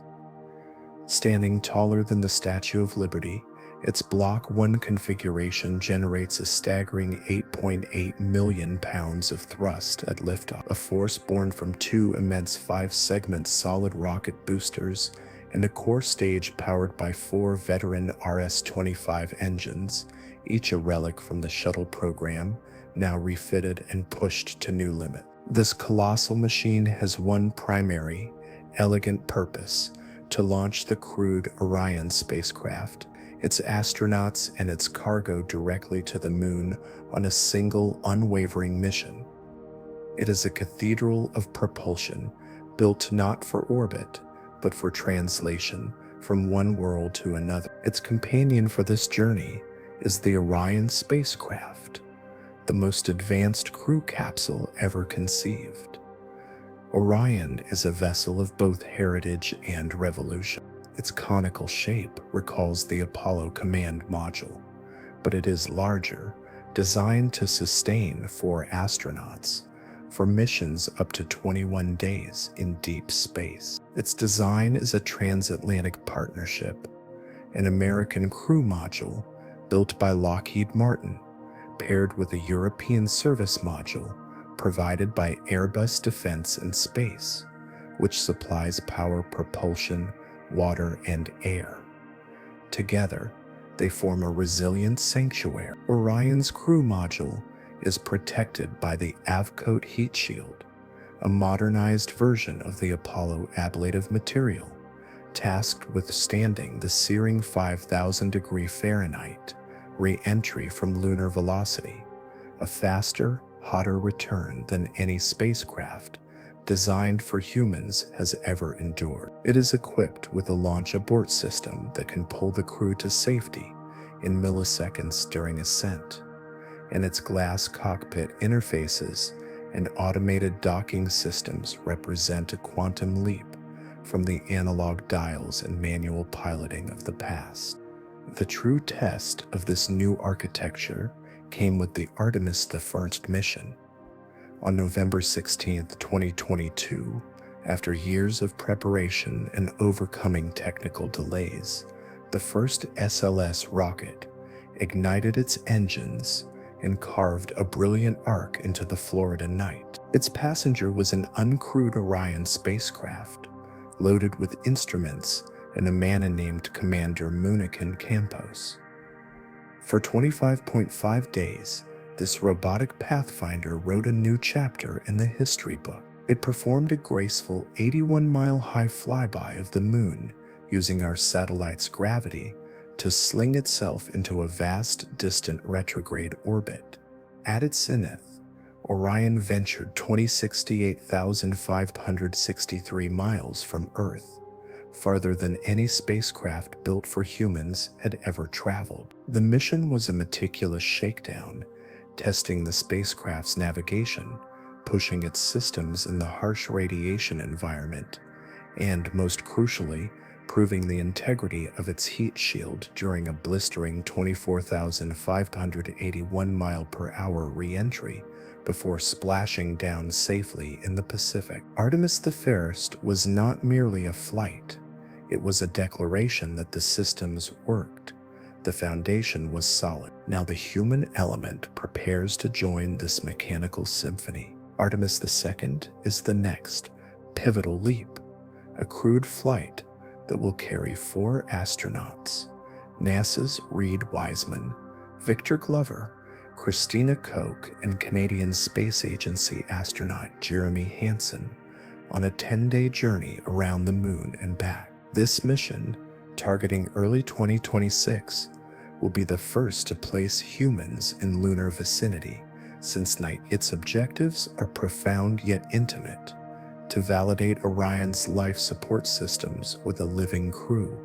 Speaker 1: Standing taller than the Statue of Liberty, its Block 1 configuration generates a staggering 8.8 million pounds of thrust at liftoff, a force born from two immense 5-segment solid rocket boosters and a core stage powered by 4 veteran RS-25 engines, each a relic from the shuttle program, now refitted and pushed to new limits. This colossal machine has one primary, elegant purpose: to launch the crewed Orion spacecraft, its astronauts and its cargo directly to the moon on a single, unwavering mission. It is a cathedral of propulsion, built not for orbit, but for translation from one world to another. Its companion for this journey is the Orion spacecraft, the most advanced crew capsule ever conceived. Orion is a vessel of both heritage and revolution. Its conical shape recalls the Apollo command module, but it is larger, designed to sustain 4 astronauts for missions up to 21 days in deep space. Its design is a transatlantic partnership, an American crew module built by Lockheed Martin, paired with a European service module provided by Airbus Defence and Space, which supplies power, propulsion, water, and air. Together, they form a resilient sanctuary. Orion's crew module is protected by the Avcoat heat shield, a modernized version of the Apollo ablative material, tasked with standing the searing 5,000-degree Fahrenheit re-entry from lunar velocity, a faster, hotter return than any spacecraft designed for humans has ever endured. It is equipped with a launch abort system that can pull the crew to safety in milliseconds during ascent, and its glass cockpit interfaces and automated docking systems represent a quantum leap from the analog dials and manual piloting of the past. The true test of this new architecture came with the Artemis I mission. On November 16, 2022, after years of preparation and overcoming technical delays, the first SLS rocket ignited its engines and carved a brilliant arc into the Florida night. Its passenger was an uncrewed Orion spacecraft, loaded with instruments and a man named Commander Munikin Campos. For 25.5 days, this robotic pathfinder wrote a new chapter in the history book. It performed a graceful 81-mile high flyby of the moon using our satellite's gravity to sling itself into a vast, distant retrograde orbit. At its zenith, Orion ventured 20,68,563 miles from Earth, farther than any spacecraft built for humans had ever traveled. The mission was a meticulous shakedown, testing the spacecraft's navigation, pushing its systems in the harsh radiation environment, and, most crucially, proving the integrity of its heat shield during a blistering 24,581 mile-per-hour re-entry before splashing down safely in the Pacific. Artemis I was not merely a flight. It was a declaration that the systems worked. The foundation was solid. Now the human element prepares to join this mechanical symphony. Artemis II is the next pivotal leap, a crewed flight that will carry 4 astronauts: NASA's Reed Wiseman, Victor Glover, Christina Koch, and Canadian Space Agency astronaut Jeremy Hansen, on a 10-day journey around the moon and back. This mission, targeting early 2026, will be the first to place humans in lunar vicinity since night. Its objectives are profound yet intimate: to validate Orion's life support systems with a living crew,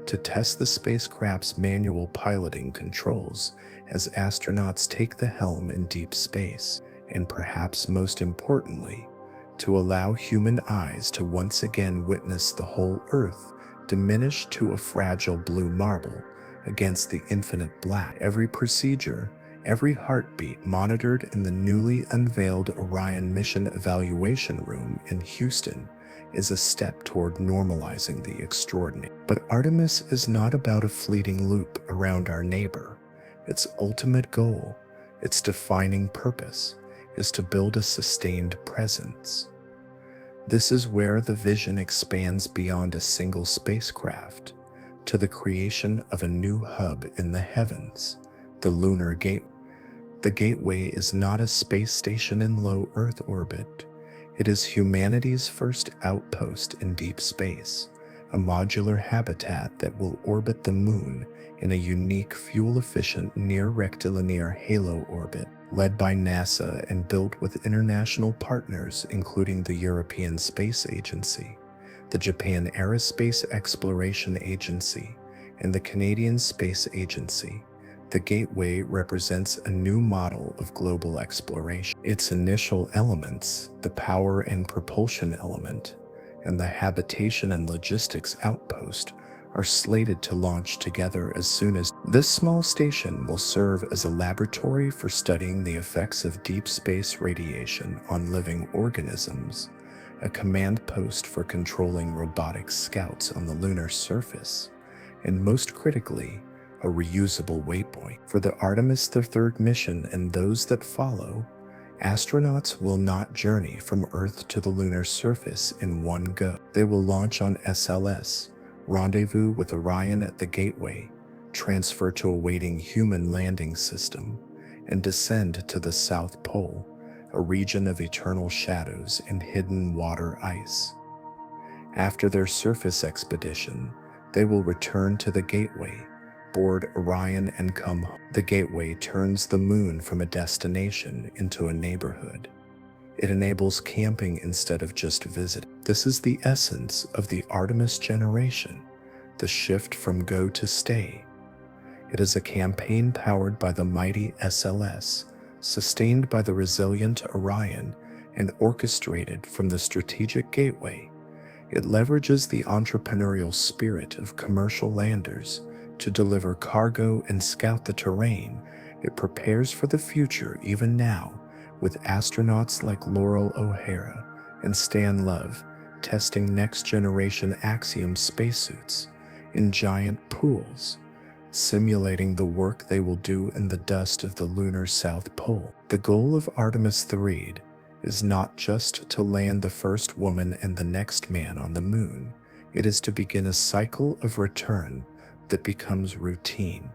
Speaker 1: to test the spacecraft's manual piloting controls as astronauts take the helm in deep space, and perhaps most importantly, to allow human eyes to once again witness the whole Earth diminish to a fragile blue marble against the infinite black. Every procedure, every heartbeat monitored in the newly unveiled Orion Mission Evaluation Room in Houston is a step toward normalizing the extraordinary. But Artemis is not about a fleeting loop around our neighbor. Its ultimate goal, its defining purpose, is to build a sustained presence. This is where the vision expands beyond a single spacecraft to the creation of a new hub in the heavens, the Lunar Gateway. The Gateway is not a space station in low Earth orbit. It is humanity's first outpost in deep space, a modular habitat that will orbit the moon in a unique, fuel-efficient, near-rectilinear halo orbit, led by NASA and built with international partners including the European Space Agency, the Japan Aerospace Exploration Agency, and the Canadian Space Agency. The Gateway represents a new model of global exploration. Its initial elements, the power and propulsion element, and the habitation and logistics outpost, are slated to launch together as soon as. This small station will serve as a laboratory for studying the effects of deep space radiation on living organisms, a command post for controlling robotic scouts on the lunar surface, and most critically, a reusable waypoint. For the Artemis III mission and those that follow, astronauts will not journey from Earth to the lunar surface in one go. They will launch on SLS, rendezvous with Orion at the Gateway, transfer to a waiting human landing system, and descend to the South Pole, a region of eternal shadows and hidden water ice. After their surface expedition, they will return to the Gateway, board Orion, and come home. The Gateway turns the moon from a destination into a neighborhood. It enables camping instead of just visiting. This is the essence of the Artemis generation, the shift from go to stay. It is a campaign powered by the mighty SLS, sustained by the resilient Orion, and orchestrated from the strategic Gateway. It leverages the entrepreneurial spirit of commercial landers to deliver cargo and scout the terrain. It prepares for the future even now, with astronauts like Laurel O'Hara and Stan Love testing next-generation Axiom spacesuits in giant pools, simulating the work they will do in the dust of the lunar South Pole. The goal of Artemis III is not just to land the first woman and the next man on the moon. It is to begin a cycle of return that becomes routine,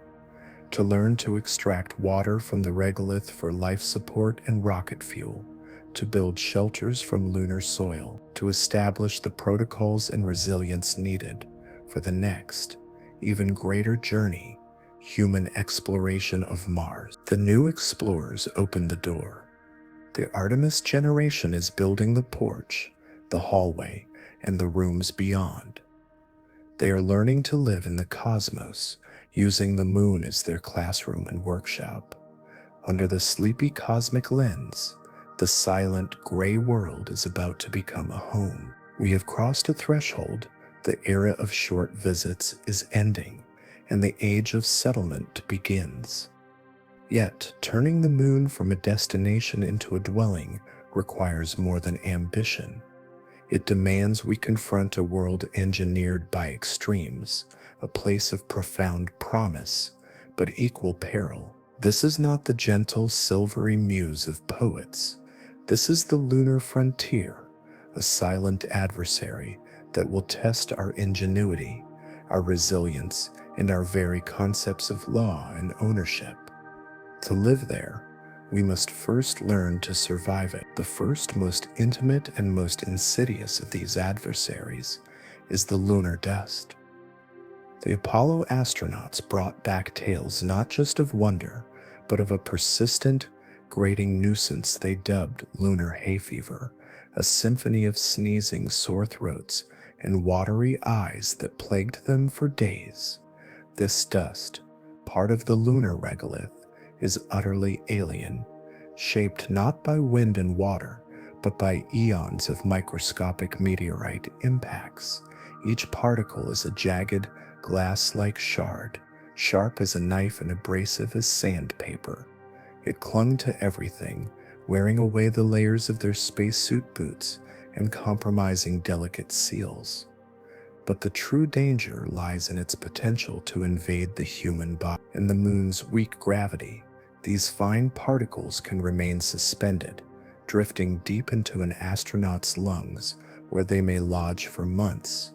Speaker 1: to learn to extract water from the regolith for life support and rocket fuel, to build shelters from lunar soil, to establish the protocols and resilience needed for the next even greater journey, human exploration of Mars. The new explorers open the door. The Artemis generation is building the porch, the hallway, and the rooms beyond. They are learning to live in the cosmos, using the moon as their classroom and workshop. Under the sleepy cosmic lens, the silent gray world is about to become a home. We have crossed a threshold. The era of short visits is ending, and the age of settlement begins. Yet, turning the moon from a destination into a dwelling requires more than ambition. It demands we confront a world engineered by extremes, a place of profound promise, but equal peril. This is not the gentle, silvery muse of poets. This is the lunar frontier, a silent adversary that will test our ingenuity, our resilience, and our very concepts of law and ownership. To live there, we must first learn to survive it. The first, most intimate, and most insidious of these adversaries is the lunar dust. The Apollo astronauts brought back tales not just of wonder, but of a persistent, grating nuisance they dubbed lunar hay fever, a symphony of sneezing, sore throats, and watery eyes that plagued them for days. This dust, part of the lunar regolith, is utterly alien, shaped not by wind and water, but by eons of microscopic meteorite impacts. Each particle is a jagged, glass-like shard, sharp as a knife and abrasive as sandpaper. It clung to everything, wearing away the layers of their spacesuit boots and compromising delicate seals. But the true danger lies in its potential to invade the human body. In the moon's weak gravity, these fine particles can remain suspended, drifting deep into an astronaut's lungs, where they may lodge for months.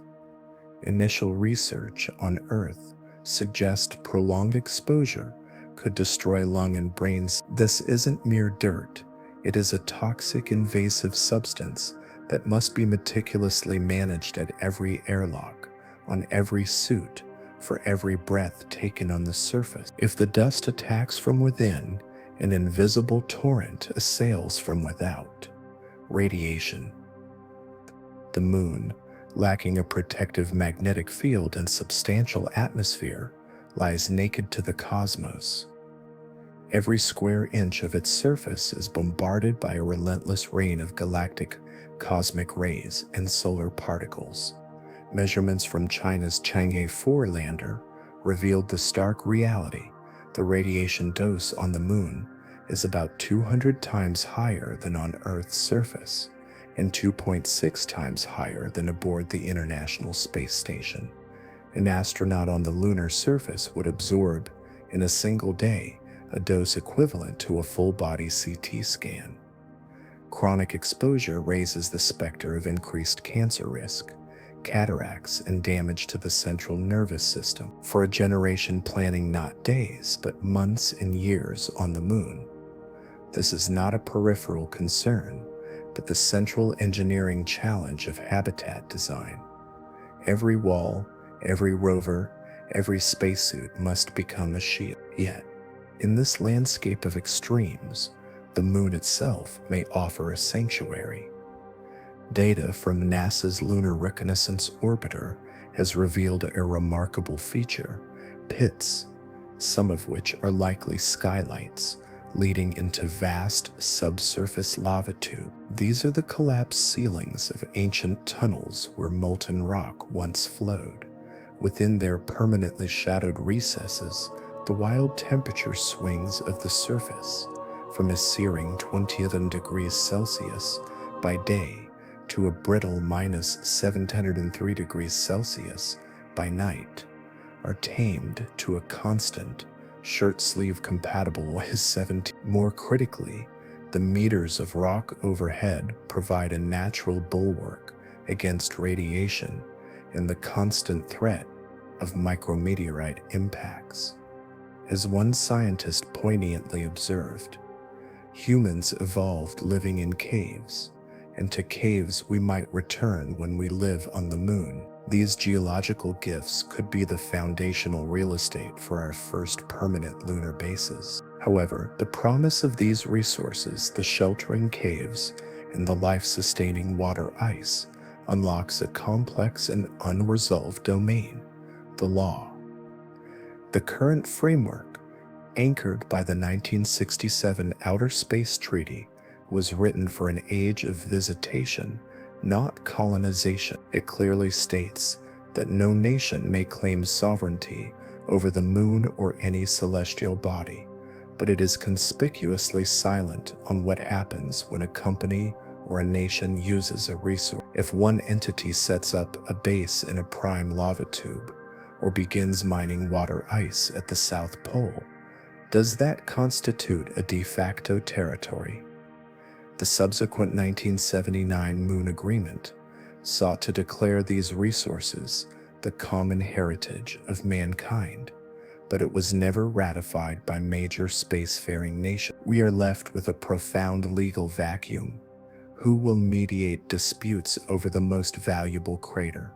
Speaker 1: Initial research on Earth suggests prolonged exposure could destroy lung and brains. This isn't mere dirt. It is a toxic, invasive substance that must be meticulously managed at every airlock, on every suit, for every breath taken on the surface. If the dust attacks from within, an invisible torrent assails from without. Radiation. The moon, lacking a protective magnetic field and substantial atmosphere, lies naked to the cosmos. Every square inch of its surface is bombarded by a relentless rain of galactic cosmic rays and solar particles. Measurements from China's Chang'e 4 lander revealed the stark reality. The radiation dose on the moon is about 200 times higher than on Earth's surface, and 2.6 times higher than aboard the International Space Station. An astronaut on the lunar surface would absorb, in a single day, a dose equivalent to a full-body CT scan. Chronic exposure raises the specter of increased cancer risk, cataracts, and damage to the central nervous system for a generation planning not days but months and years on the moon. This is not a peripheral concern, but the central engineering challenge of habitat design. Every wall, every rover, every spacesuit must become a shield. Yet, in this landscape of extremes, the moon itself may offer a sanctuary. Data from NASA's Lunar Reconnaissance Orbiter has revealed a remarkable feature: pits, some of which are likely skylights, leading into vast subsurface lava tubes. These are the collapsed ceilings of ancient tunnels where molten rock once flowed. Within their permanently shadowed recesses, the wild temperature swings of the surface, from a searing 20 degrees Celsius by day to a brittle minus 703 degrees Celsius by night, are tamed to a constant, shirt-sleeve compatible with 17. More critically, the meters of rock overhead provide a natural bulwark against radiation and the constant threat of micrometeorite impacts. As one scientist poignantly observed, humans evolved living in caves, and to caves we might return when we live on the moon. These geological gifts could be the foundational real estate for our first permanent lunar bases. However, the promise of these resources, the sheltering caves, and the life-sustaining water ice, unlocks a complex and unresolved domain: the law. The current framework, anchored by the 1967 Outer Space Treaty, was written for an age of visitation, not colonization. It clearly states that no nation may claim sovereignty over the moon or any celestial body, but it is conspicuously silent on what happens when a company or a nation uses a resource. If one entity sets up a base in a prime lava tube or begins mining water ice at the South Pole, does that constitute a de facto territory? The subsequent 1979 Moon Agreement sought to declare these resources the common heritage of mankind, but it was never ratified by major spacefaring nations. We are left with a profound legal vacuum. Who will mediate disputes over the most valuable crater?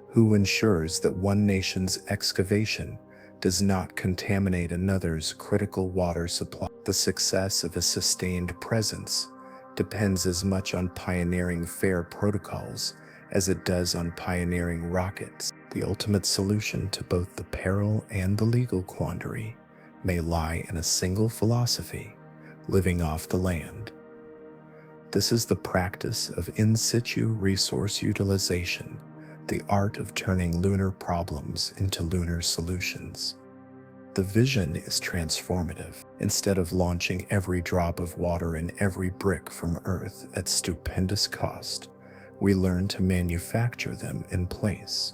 Speaker 1: Who ensures that one nation's excavation does not contaminate another's critical water supply? The success of a sustained presence depends as much on pioneering fair protocols as it does on pioneering rockets. The ultimate solution to both the peril and the legal quandary may lie in a single philosophy: living off the land. This is the practice of in situ resource utilization, the art of turning lunar problems into lunar solutions. The vision is transformative. Instead of launching every drop of water and every brick from Earth at stupendous cost, we learn to manufacture them in place.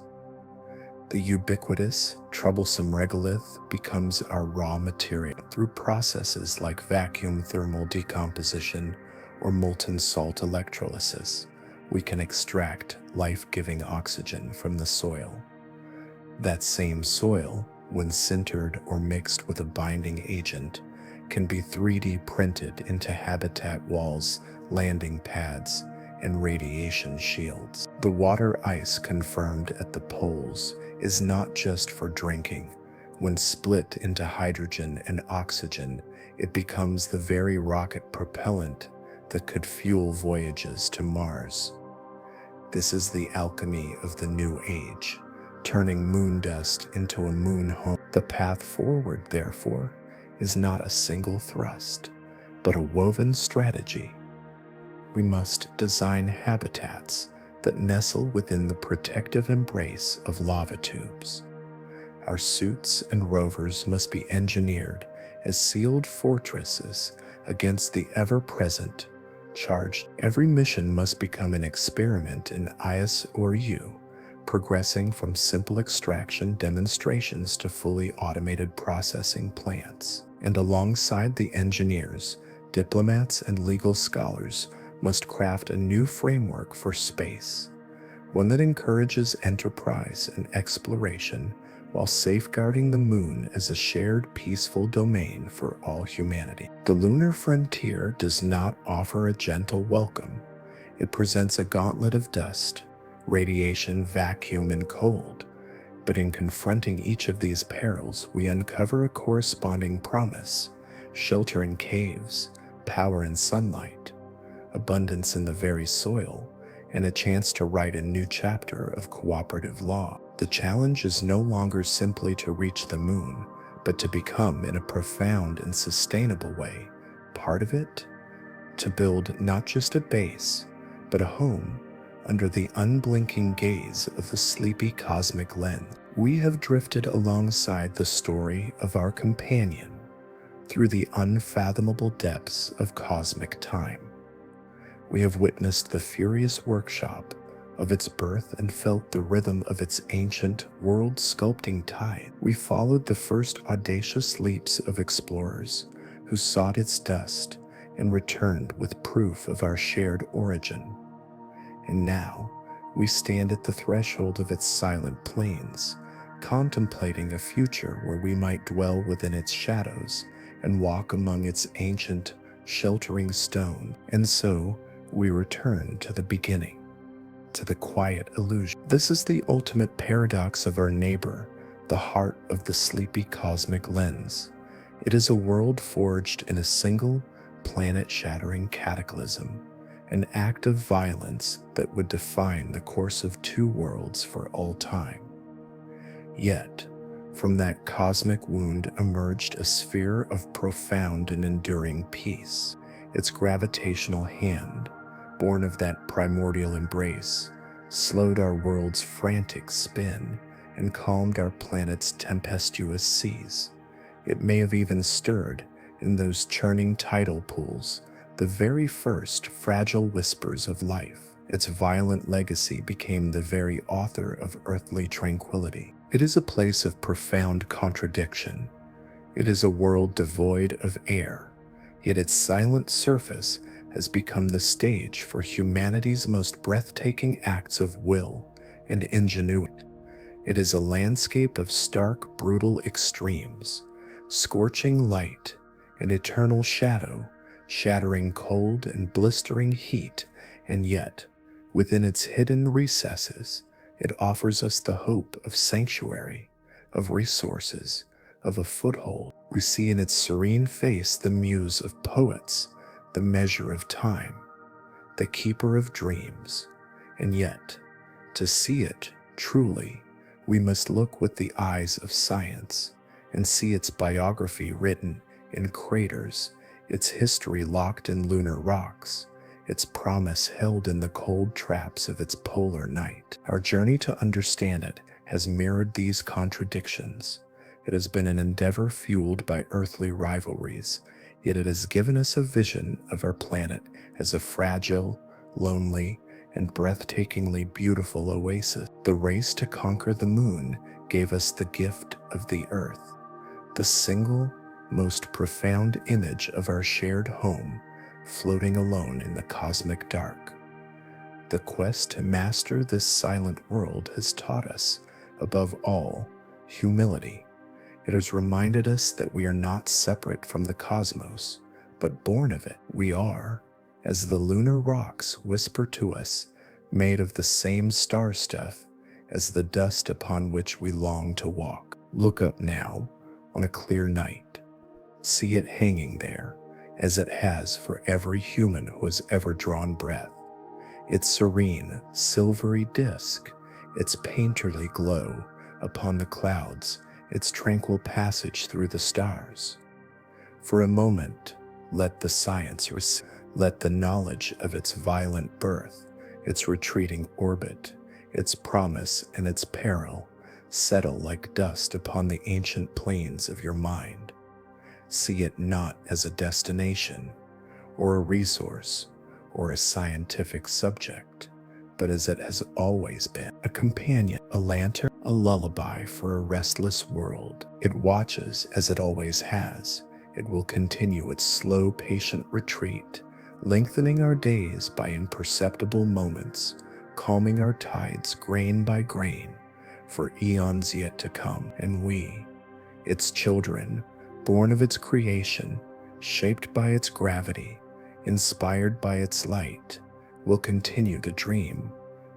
Speaker 1: The ubiquitous, troublesome regolith becomes our raw material. Through processes like vacuum thermal decomposition or molten salt electrolysis, we can extract life-giving oxygen from the soil. That same soil, when sintered or mixed with a binding agent, can be 3D printed into habitat walls, landing pads, and radiation shields. The water ice confirmed at the poles is not just for drinking. When split into hydrogen and oxygen, it becomes the very rocket propellant that could fuel voyages to Mars. This is the alchemy of the new age, turning moon dust into a moon home. The path forward, therefore, is not a single thrust, but a woven strategy. We must design habitats that nestle within the protective embrace of lava tubes. Our suits and rovers must be engineered as sealed fortresses against the ever-present charge. Every mission must become an experiment in IS or U, progressing from simple extraction demonstrations to fully automated processing plants. And alongside the engineers, diplomats, and legal scholars must craft a new framework for space, one that encourages enterprise and exploration while safeguarding the moon as a shared peaceful domain for all humanity. The lunar frontier does not offer a gentle welcome. It presents a gauntlet of dust, radiation, vacuum, and cold. But in confronting each of these perils, we uncover a corresponding promise: shelter in caves, power in sunlight, abundance in the very soil, and a chance to write a new chapter of cooperative law. The challenge is no longer simply to reach the moon, but to become, in a profound and sustainable way, part of it, to build not just a base, but a home under the unblinking gaze of the sleepy cosmic lens. We have drifted alongside the story of our companion through the unfathomable depths of cosmic time. We have witnessed the furious workshop of its birth and felt the rhythm of its ancient, world-sculpting tide. We followed the first audacious leaps of explorers who sought its dust and returned with proof of our shared origin. And now, we stand at the threshold of its silent plains, contemplating a future where we might dwell within its shadows and walk among its ancient, sheltering stone. And so, we return to the beginning, to the quiet illusion. This is the ultimate paradox of our neighbor, the heart of the sleepy cosmic lens. It is a world forged in a single, planet-shattering cataclysm, an act of violence that would define the course of two worlds for all time. Yet, from that cosmic wound emerged a sphere of profound and enduring peace. Its gravitational hand, born of that primordial embrace, slowed our world's frantic spin and calmed our planet's tempestuous seas. It may have even stirred, in those churning tidal pools, the very first fragile whispers of life. Its violent legacy became the very author of earthly tranquility. It is a place of profound contradiction. It is a world devoid of air, yet its silent surface has become the stage for humanity's most breathtaking acts of will and ingenuity. It is a landscape of stark, brutal extremes, scorching light and eternal shadow, shattering cold and blistering heat, and yet, within its hidden recesses, it offers us the hope of sanctuary, of resources, of a foothold. We see in its serene face the muse of poets, the measure of time, the keeper of dreams. And yet, to see it truly, we must look with the eyes of science and see its biography written in craters, its history locked in lunar rocks, its promise held in the cold traps of its polar night. Our journey to understand it has mirrored these contradictions. It has been an endeavor fueled by earthly rivalries, yet it has given us a vision of our planet as a fragile, lonely, and breathtakingly beautiful oasis. The race to conquer the moon gave us the gift of the earth, the single, most profound image of our shared home, floating alone in the cosmic dark. The quest to master this silent world has taught us, above all, humility. It has reminded us that we are not separate from the cosmos, but born of it. We are, as the lunar rocks whisper to us, made of the same star stuff as the dust upon which we long to walk. Look up now on a clear night. See it hanging there, as it has for every human who has ever drawn breath. Its serene, silvery disk, its painterly glow upon the clouds, its tranquil passage through the stars. For a moment, let the science receive, let the knowledge of its violent birth, its retreating orbit, its promise and its peril settle like dust upon the ancient plains of your mind. See it not as a destination, or a resource, or a scientific subject, but as it has always been, a companion, a lantern, a lullaby for a restless world. It watches as it always has. It will continue its slow, patient retreat, lengthening our days by imperceptible moments, calming our tides grain by grain, for eons yet to come. And we, its children, born of its creation, shaped by its gravity, inspired by its light, will continue to dream,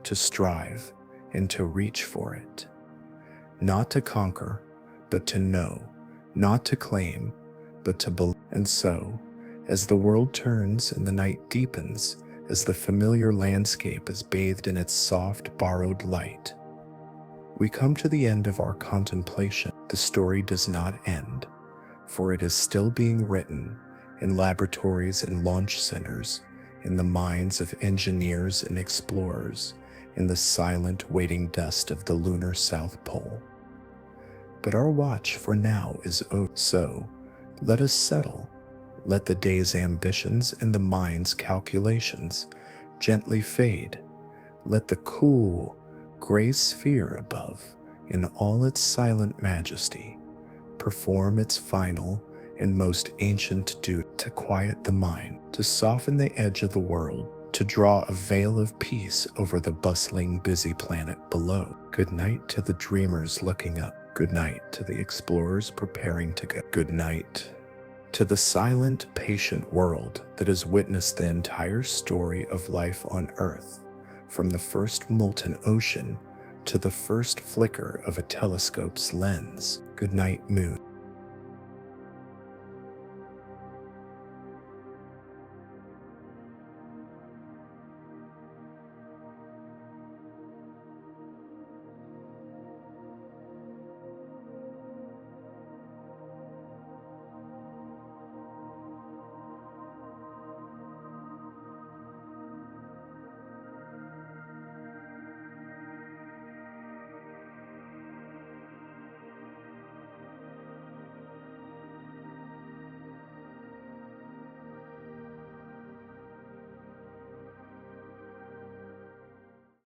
Speaker 1: to strive, and to reach for it. Not to conquer, but to know, not to claim, but to believe. And so, as the world turns and the night deepens, as the familiar landscape is bathed in its soft, borrowed light, we come to the end of our contemplation. The story does not end, for it is still being written in laboratories and launch centers, in the minds of engineers and explorers, in the silent waiting dust of the lunar South Pole. But our watch for now is over, so let us settle. Let the day's ambitions and the mind's calculations gently fade. Let the cool, gray sphere above, in all its silent majesty, perform its final and most ancient duty to quiet the mind, to soften the edge of the world, to draw a veil of peace over the bustling, busy planet below. Good night to the dreamers looking up. Good night to the explorers preparing to go. Good night to the silent, patient world that has witnessed the entire story of life on Earth, from the first molten ocean to the first flicker of a telescope's lens. Good night, moon.